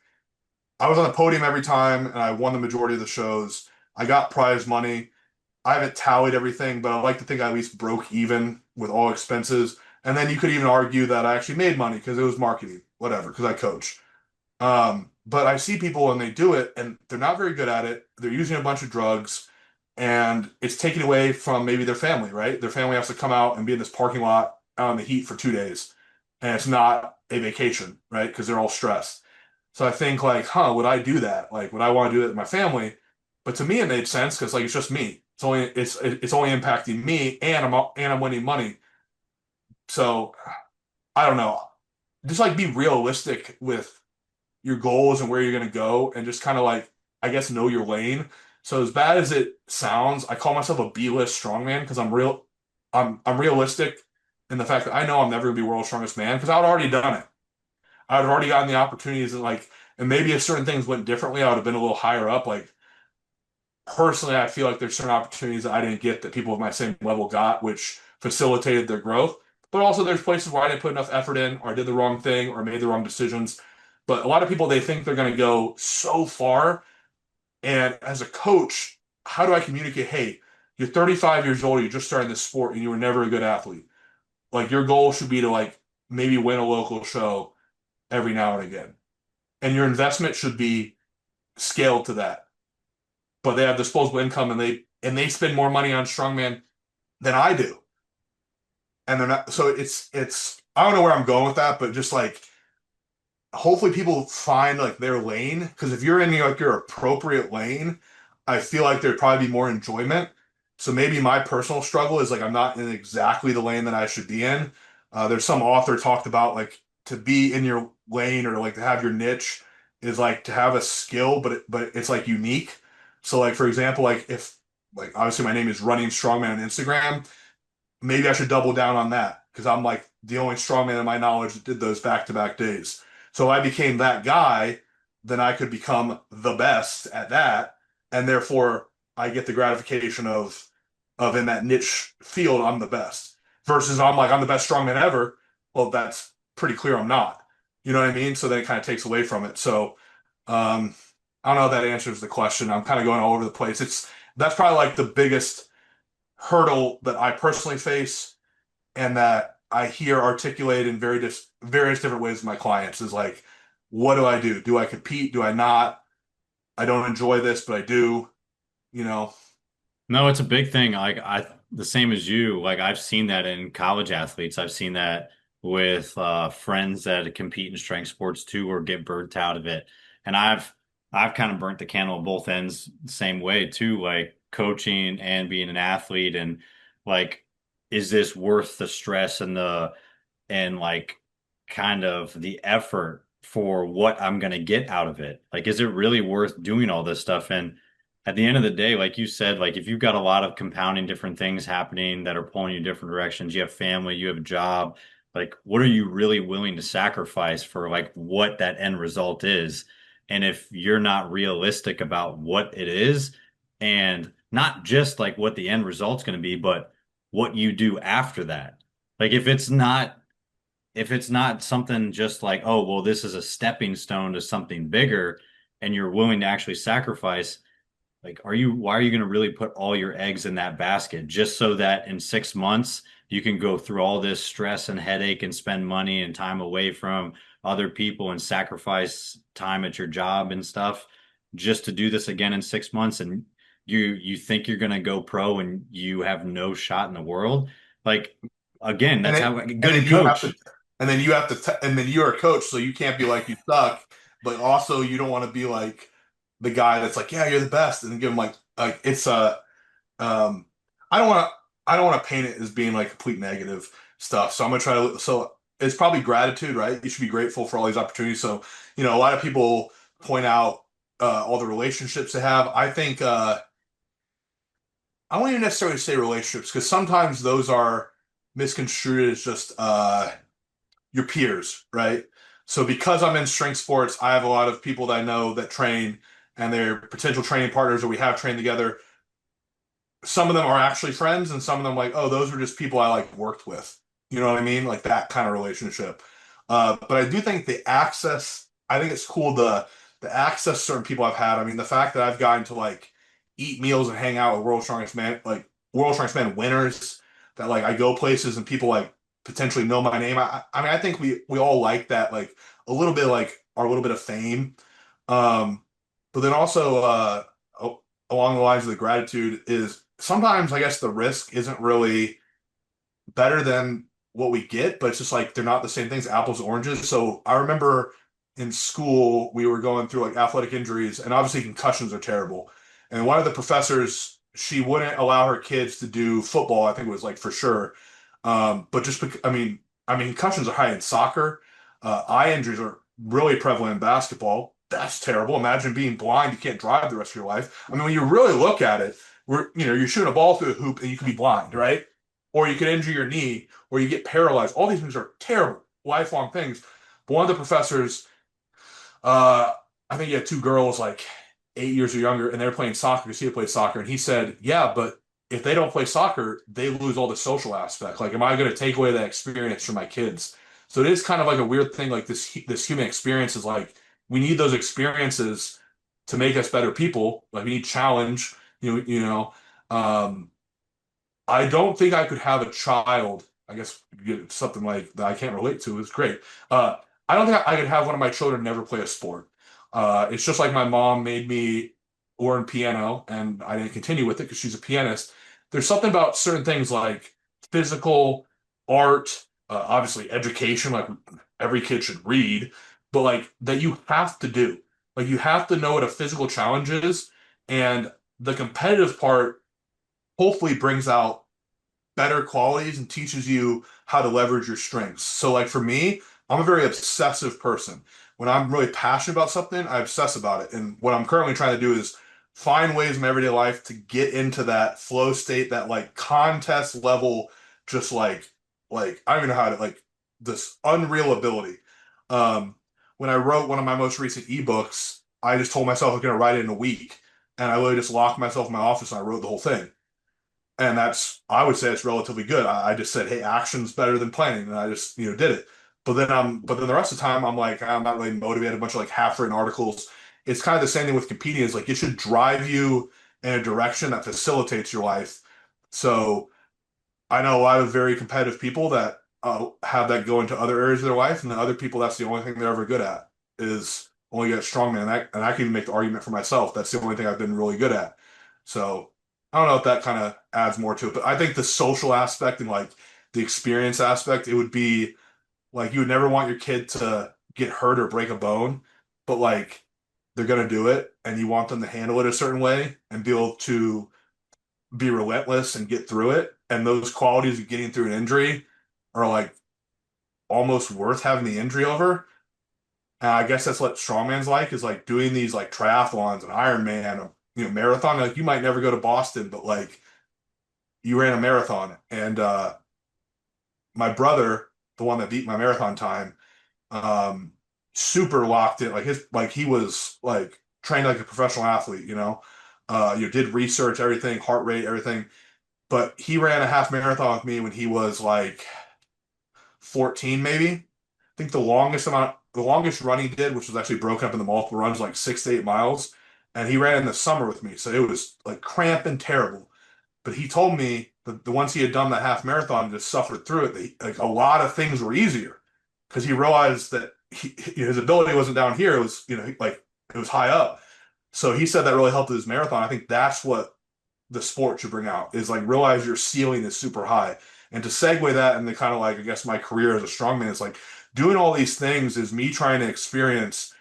I was on the podium every time, and I won the majority of the shows. I got prize money. I haven't tallied everything, but I like to think I at least broke even with all expenses. And then you could even argue that I actually made money because it was marketing, whatever, because I coach. But I see people and they do it and they're not very good at it. They're using a bunch of drugs and it's taken away from maybe their family, right? Their family has to come out and be in this parking lot out in the heat for 2 days. And it's not a vacation, right? Because they're all stressed. So I think like, would I do that? Like, would I want to do that with my family? But to me, it made sense because like it's just me. It's only impacting me, and I'm winning money. So I don't know. Just like be realistic with your goals and where you're gonna go, and just kind of like I guess know your lane. So as bad as it sounds, I call myself a B-list strongman because I'm realistic in the fact that I know I'm never gonna be world's strongest man because I would already done it. I would have already gotten the opportunities and maybe if certain things went differently, I would have been a little higher up. Like personally, I feel like there's certain opportunities that I didn't get that people of my same level got, which facilitated their growth. But also, there's places where I didn't put enough effort in, or I did the wrong thing, or made the wrong decisions. But a lot of people, they think they're going to go so far. And as a coach, how do I communicate? Hey, you're 35 years old, you're just starting this sport, and you were never a good athlete. Like your goal should be to like maybe win a local show every now and again, and your investment should be scaled to that. But they have disposable income, and they spend more money on strongman than I do. And they're not, so it's I don't know where I'm going with that, but just like hopefully people find like their lane. Because if you're in like your appropriate lane, I feel like there'd probably be more enjoyment. So maybe my personal struggle is like I'm not in exactly the lane that I should be in. There's some author talked about like to be in your lane or like to have your niche is like to have a skill, but it's like unique. So like for example, like if like obviously my name is Running Strongman on Instagram, maybe I should double down on that because I'm like the only strongman in my knowledge that did those back-to-back days. So I became that guy, then I could become the best at that, and therefore I get the gratification of in that niche field I'm the best. Versus I'm like I'm the best strongman ever. Well, that's pretty clear I'm not. You know what I mean? So then it kind of takes away from it. So um, I don't know if that answers the question. I'm kind of going all over the place. That's probably like the biggest hurdle that I personally face and that I hear articulated in various different ways with my clients is like, what do I do? Do I compete? Do I not? I don't enjoy this, but I do, you know. No, it's a big thing. Like the same as you, like I've seen that in college athletes. I've seen that with friends that compete in strength sports too or get burnt out of it. And I've kind of burnt the candle at both ends the same way too, like coaching and being an athlete and like is this worth the stress and the and like kind of the effort for what I'm going to get out of it. Like, is it really worth doing all this stuff? And at the end of the day, like you said, like if you've got a lot of compounding different things happening that are pulling you different directions, you have family, you have a job, like what are you really willing to sacrifice for like what that end result is? And if you're not realistic about what it is, and not just like what the end result's going to be, but what you do after that. Like if it's not something just like, oh, well, this is a stepping stone to something bigger, and you're willing to actually sacrifice, like, why are you going to really put all your eggs in that basket just so that in 6 months you can go through all this stress and headache and spend money and time away from other people and sacrifice time at your job and stuff just to do this again in 6 months and you think you're going to go pro and you have no shot in the world? Like, again, And that's then how a and then good you have to coach. and then you're a coach, so you can't be like you suck, but also you don't want to be like the guy that's like, yeah, you're the best, and give him like it's a Um, I don't want to. I don't want to paint it as being like complete negative stuff. So I'm gonna try to. So it's probably gratitude, right? You should be grateful for all these opportunities. So a lot of people point out all the relationships they have. I think I won't even necessarily say relationships because sometimes those are misconstrued as just your peers, right? So because I'm in strength sports, I have a lot of people that I know that train and they're potential training partners or we have trained together. Some of them are actually friends and some of them like, oh, those were just people I like worked with. You know what I mean? Like that kind of relationship. But I do think the access, I think it's cool the access certain people I've had. I mean, the fact that I've gotten to like eat meals and hang out with World Strongest Man, like World Strongest Man winners, that like I go places and people like potentially know my name. I mean, I think we all like that, like a little bit like our little bit of fame. Um, but then also along the lines of the gratitude is sometimes I guess the risk isn't really better than what we get, but it's just like they're not the same things, apples and oranges. So I remember in school, we were going through like athletic injuries, and obviously concussions are terrible. And one of the professors, she wouldn't allow her kids to do football. I think it was like for sure. But just I mean, concussions are high in soccer. Eye injuries are really prevalent in basketball. That's terrible. Imagine being blind. You can't drive the rest of your life. I mean, when you really look at it, you're shooting a ball through a hoop and you can be blind, right? Or you could injure your knee, or you get paralyzed. All these things are terrible, lifelong things. But one of the professors, uh, I think he had two girls like 8 years or younger, and they were playing soccer because he had played soccer. And he said, "Yeah, but if they don't play soccer, they lose all the social aspect. Like, am I going to take away that experience from my kids?" So it is kind of like a weird thing. Like this human experience is like we need those experiences to make us better people. Like we need challenge. You know. Um, I don't think I could have a child. I guess something like that I can't relate to is great. Uh, I don't think I could have one of my children never play a sport. It's just like my mom made me learn piano, and I didn't continue with it because she's a pianist. There's something about certain things like physical, art, obviously education, like every kid should read, but like that you have to do. Like you have to know what a physical challenge is, and the competitive part hopefully brings out better qualities and teaches you how to leverage your strengths. So, like for me, I'm a very obsessive person. When I'm really passionate about something, I obsess about it. And what I'm currently trying to do is find ways in my everyday life to get into that flow state, that like contest level, just like I don't even know how to like this unreal ability. Um, when I wrote one of my most recent ebooks, I just told myself I was going to write it in a week, and I literally just locked myself in my office and I wrote the whole thing. And I would say it's relatively good. I just said, hey, action's better than planning, and I just did it. But then the rest of the time I'm like I'm not really motivated. A bunch of like half-written articles. It's kind of the same thing with competing. Is like it should drive you in a direction that facilitates your life. So I know a lot of very competitive people that have that go into other areas of their life, and then other people that's the only thing they're ever good at is only get strongman. And I can even make the argument for myself. That's the only thing I've been really good at. So I don't know if that kind of adds more to it, but I think the social aspect and like the experience aspect, it would be like you would never want your kid to get hurt or break a bone, but like they're gonna do it, and you want them to handle it a certain way and be able to be relentless and get through it. And those qualities of getting through an injury are like almost worth having the injury over. And I guess that's what strongman's like, is like doing these like triathlons and Ironman, or, marathon. Like you might never go to Boston, but like you ran a marathon. And my brother, the one that beat my marathon time, um, super locked in. Like he was like trained like a professional athlete, did research, everything, heart rate, everything. But he ran a half marathon with me when he was like 14, maybe. I think the longest run he did, which was actually broken up into multiple runs, like 6 to 8 miles. And he ran in the summer with me. So it was like cramping terrible. But he told me that the ones he had done that half marathon and just suffered through it, like a lot of things were easier because he realized that his ability wasn't down here. It was, like it was high up. So he said that really helped his marathon. I think that's what the sport should bring out, is like realize your ceiling is super high. And to segue that into kind of like, I guess, my career as a strongman is like doing all these things is me trying to experience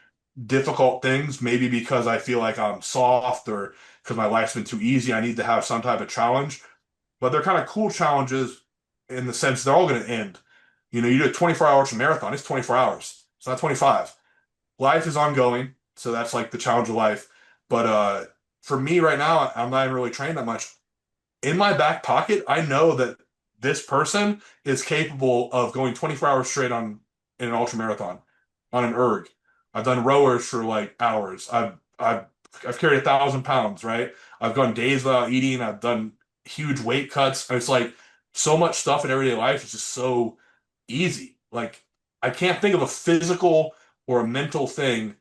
difficult things, maybe because I feel like I'm soft or because my life's been too easy. I need to have some type of challenge. But they're kind of cool challenges in the sense they're all going to end. You do a 24 hours marathon, it's 24 hours. It's not 25. Life is ongoing, so that's like the challenge of life. But for me right now, I'm not even really trained that much. In my back pocket, I know that this person is capable of going 24 hours straight on in an ultra marathon on an erg. I've done rowers for like hours. I've carried 1,000 pounds, right? I've gone days without eating. I've done huge weight cuts. It's like so much stuff in everyday life is just so easy. Like I can't think of a physical or a mental thing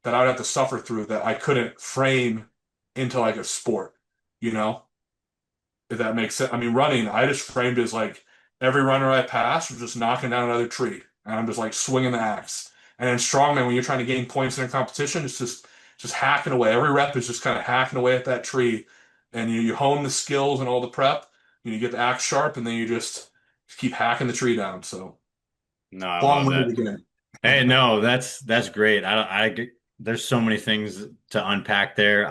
that I would have to suffer through that I couldn't frame into like a sport, you know? If that makes sense. I mean, running, I just framed it as like every runner I pass was just knocking down another tree, and I'm just like swinging the axe. And then strongman, when you're trying to gain points in a competition, it's just hacking away. Every rep is just kind of hacking away at that tree, and you hone the skills and all the prep, and you get the axe sharp, and then you just keep hacking the tree down. So No, I love long-winded that. again. Hey, no, that's great. There's so many things to unpack there.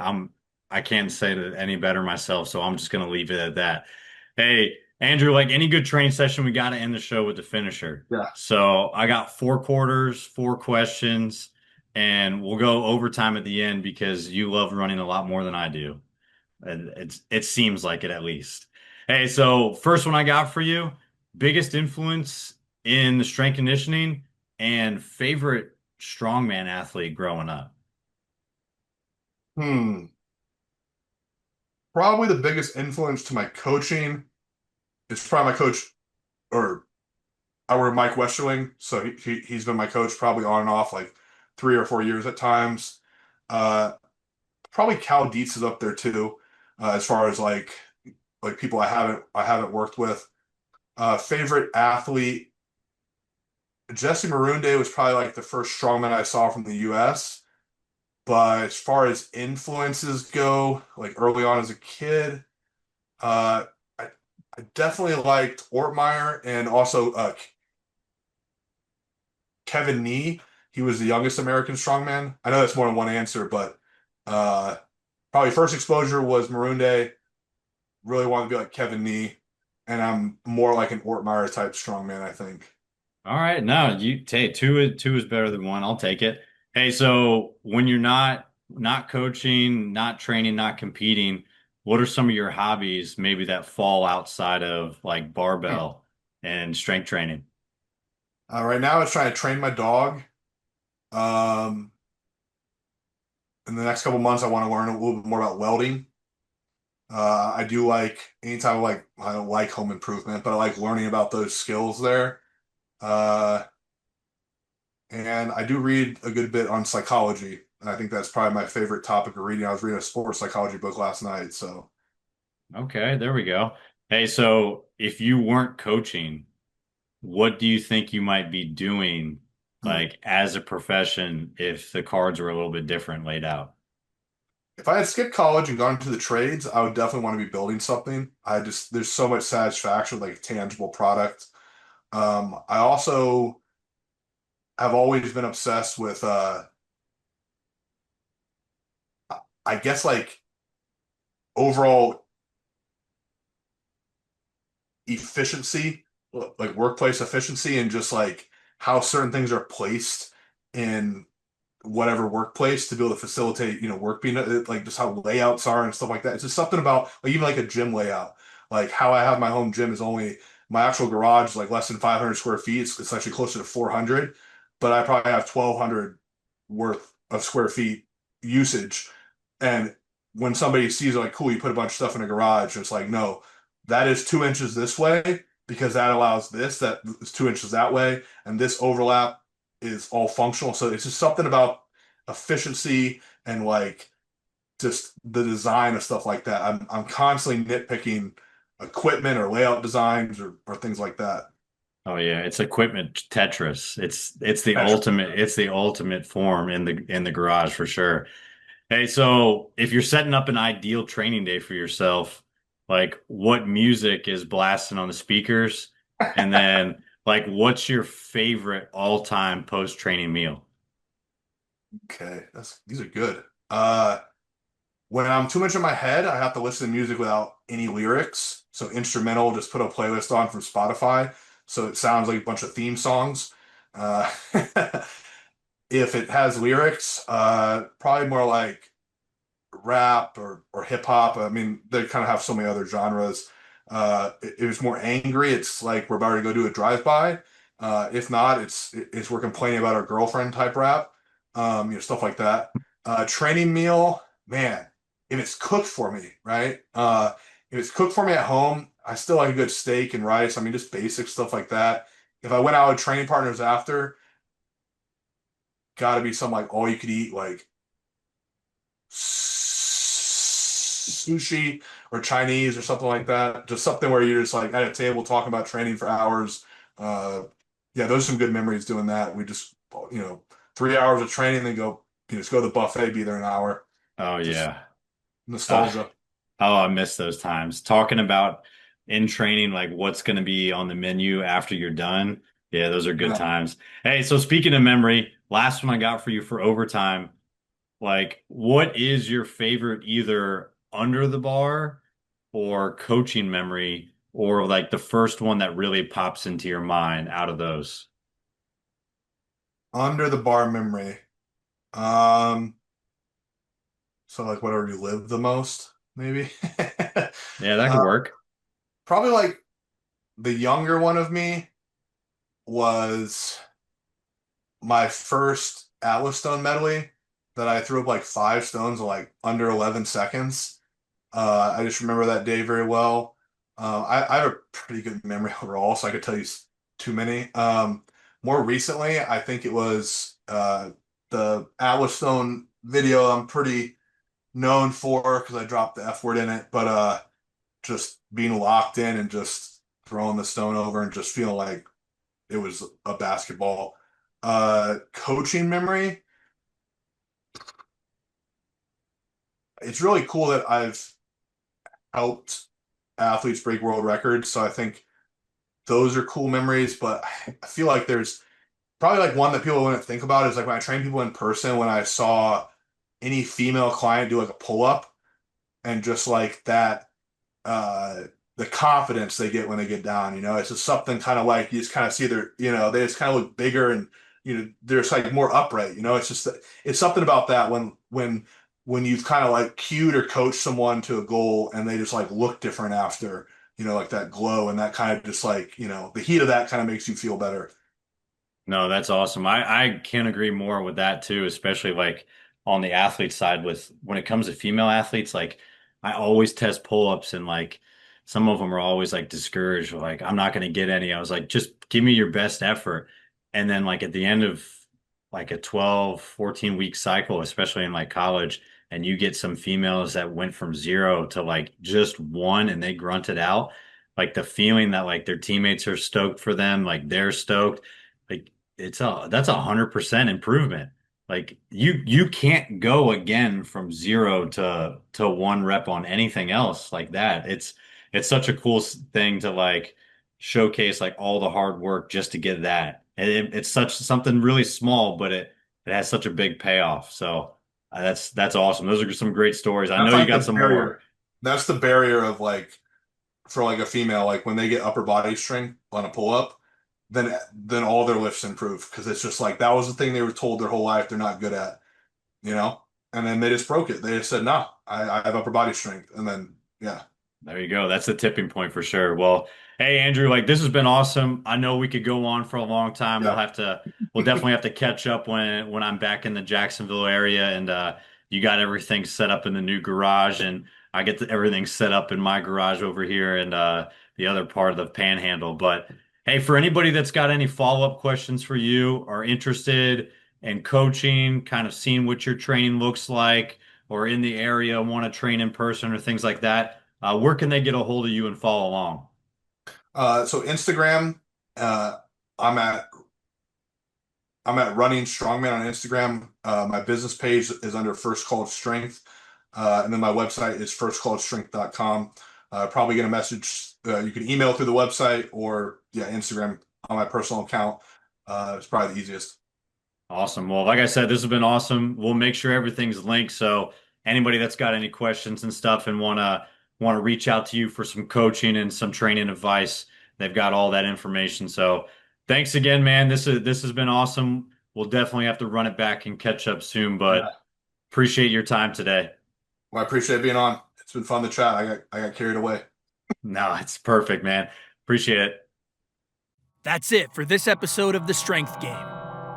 I can't say that any better myself, so I'm just gonna leave it at that. Hey, Andrew, like any good training session, we got to end the show with the finisher. Yeah. So I got 4 quarters, 4 questions, and we'll go overtime at the end because you love running a lot more than I do. And it seems like it at least. Hey, so first one I got for you, biggest influence in the strength conditioning and favorite strongman athlete growing up. Hmm. Probably the biggest influence to my coaching is probably my coach, or I work with Mike Westerling, so he's been my coach probably on and off like 3 or 4 years at times. Uh, Probably Cal Dietz is up there too, as far as like people I haven't worked with. Favorite athlete, Jesse Marunde was probably like the first strongman I saw from the U.S. But as far as influences go, like early on as a kid, uh, I, I definitely liked Ortmeyer and also Kevin Nee. He was the youngest American strongman. I know that's more than one answer, but uh, probably first exposure was Marunde. Really wanted to be like Kevin Nee, and I'm more like an Ortmeyer type strongman, I think. All right, no, you take two is better than one. I'll take it. Hey, so when you're not coaching, not training, not competing, what are some of your hobbies maybe that fall outside of like Hmm. barbell and strength training? Right now, it's trying to train my dog. Um, in the next couple months, I want to learn a little bit more about welding. I do like anytime I don't like home improvement, but I like learning about those skills there. Uh, and I do read a good bit on psychology. And I think that's probably my favorite topic of reading. I was reading a sports psychology book last night, so Okay, there we go. Hey, so if you weren't coaching, what do you think you might be doing hmm. like as a profession if the cards were a little bit different laid out? If I had skipped college and gone into the trades, I would definitely want to be building something. There's so much satisfaction with like a tangible product. I also have always been obsessed with I guess like overall efficiency, like workplace efficiency, and just like how certain things are placed in whatever workplace to be able to facilitate, work being like just how layouts are and stuff like that. It's just something about like even like a gym layout, like how I have my home gym is only my actual garage is like less than 500 square feet. It's actually closer to 400, but I probably have 1,200 worth of square feet usage. And when somebody sees like, cool, you put a bunch of stuff in a garage, it's like, no, that is 2 inches this way because that allows this, that is 2 inches that way, and this overlap is all functional. So it's just something about efficiency and like just the design of stuff like that. I'm constantly nitpicking equipment or layout designs or things like that. Oh yeah, it's equipment Tetris. Tetris. It's the ultimate form in the garage for sure. Hey, so if you're setting up an ideal training day for yourself, like what music is blasting on the speakers? And then like what's your favorite all-time post-training meal? Okay, that's these are good. When I'm too much in my head, I have to listen to music without any lyrics. So instrumental, just put a playlist on from Spotify. So it sounds like a bunch of theme songs. Uh, if it has lyrics, probably more like rap or hip hop. I mean, they kind of have so many other genres. It was more angry. It's like we're about to go do a drive-by. If not, it's we're complaining about our girlfriend type rap. Stuff like that. Training meal, man, if it's cooked for me, right? If it's cooked for me at home, I still like a good steak and rice. I mean, just basic stuff like that. If I went out with training partners after, gotta be some like all you could eat, like sushi or Chinese or something like that. Just something where you're just like at a table talking about training for hours. Uh, yeah, those are some good memories doing that. We just, you know, 3 hours of training, then just go to the buffet, be there an hour. Oh Just yeah. Uh, nostalgia. oh, I miss those times. Talking about in training, like what's going to be on the menu after you're done Yeah, those are good Yeah. times. Hey, so speaking of memory, last one I got for you for overtime. Like, what is your favorite either under the bar or coaching memory, or like the first one that really pops into your mind out of those? Under the bar memory. Um, so like whatever you live the most, maybe. Yeah, that could Uh, work. Probably like the younger one of me was my first Atlas Stone medley that I threw up like 5 stones in like under 11 seconds. I just remember that day very well. I have a pretty good memory overall, so I could tell you too many. More recently, I think it was the Atlas Stone video I'm pretty known for because I dropped the F word in it, but just being locked in and just throwing the stone over and just feeling like it was a basketball. Coaching memory. It's really cool that I've helped athletes break world records. So I think those are cool memories, but I feel like there's probably like one that people wouldn't think about is like when I train people in person, when I saw any female client do like a pull up and just like that, uh, the confidence they get when they get down, it's just something kind of like you just kind of see their, they just kind of look bigger and, they're just like more upright, it's just, it's something about that when you've kind of like cued or coached someone to a goal and they just like look different after, like that glow and that kind of just like, the heat of that kind of makes you feel better. No, that's awesome. I can't agree more with that too, especially like on the athlete side with when it comes to female athletes, like I always test pull-ups and like some of them are always like discouraged, like I'm not going to get any. I was like, just give me your best effort. And then like at the end of like a 12, 14 week cycle, especially in like college, and you get some females that went from zero to like just one and they grunted out, like the feeling that like their teammates are stoked for them, like they're stoked. Like that's 100% improvement. Like you can't go again from zero to one rep on anything else like that. It's such a cool thing to like showcase like all the hard work just to get that. And it's such something really small, but it has such a big payoff. So that's awesome. Those are some great stories. I That's know you like got the some more. barrier. That's the barrier of like for like a female, like when they get upper body strength on a pull up, then all their lifts improve because it's just like that was the thing they were told their whole life they're not good at, you know? And then they just broke it. They just said, no, I have upper body strength. And then yeah. There you go. That's the tipping point for sure. Well, hey Andrew, like this has been awesome. I know we could go on for a long time. Yeah. We'll definitely have to catch up when I'm back in the Jacksonville area and you got everything set up in the new garage and I get everything set up in my garage over here and the other part of the panhandle. But hey, for anybody that's got any follow-up questions for you or interested in coaching, kind of seeing what your training looks like, or in the area want to train in person or things like that, where can they get a hold of you and follow along? So Instagram, uh, I'm at I'm at running strongman on Instagram. My business page is under First College Strength. And then my website is firstcollegestrength.com. Probably get a message. You can email through the website or yeah, Instagram on my personal account. It's probably the easiest. Awesome. Well, like I said, this has been awesome. We'll make sure everything's linked. So anybody that's got any questions and stuff and wanna reach out to you for some coaching and some training advice, they've got all that information. So thanks again, man. This has been awesome. We'll definitely have to run it back and catch up soon, Yeah. but appreciate your time today. Well, I appreciate being on. It's been fun to chat. I got carried away. No, it's perfect, man. Appreciate it. That's it for this episode of The Strength Game.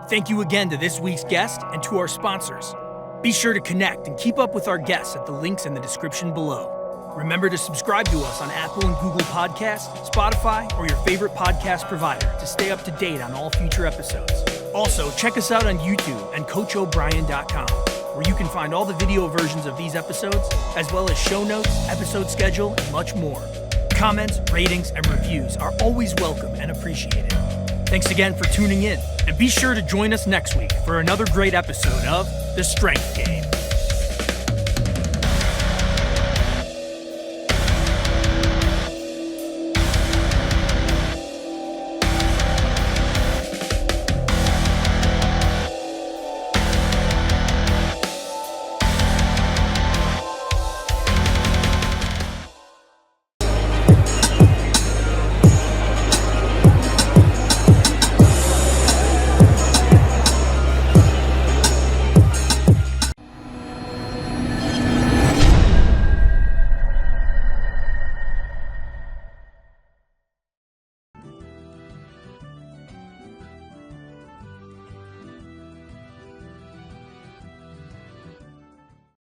Thank you again to this week's guest and to our sponsors. Be sure to connect and keep up with our guests at the links in the description below. Remember to subscribe to us on Apple and Google Podcasts, Spotify, or your favorite podcast provider to stay up to date on all future episodes. Also, check us out on YouTube and CoachO'Brien.com, where you can find all the video versions of these episodes, as well as show notes, episode schedule, and much more. Comments, ratings, and reviews are always welcome and appreciated. Thanks again for tuning in, and be sure to join us next week for another great episode of The Strength Game.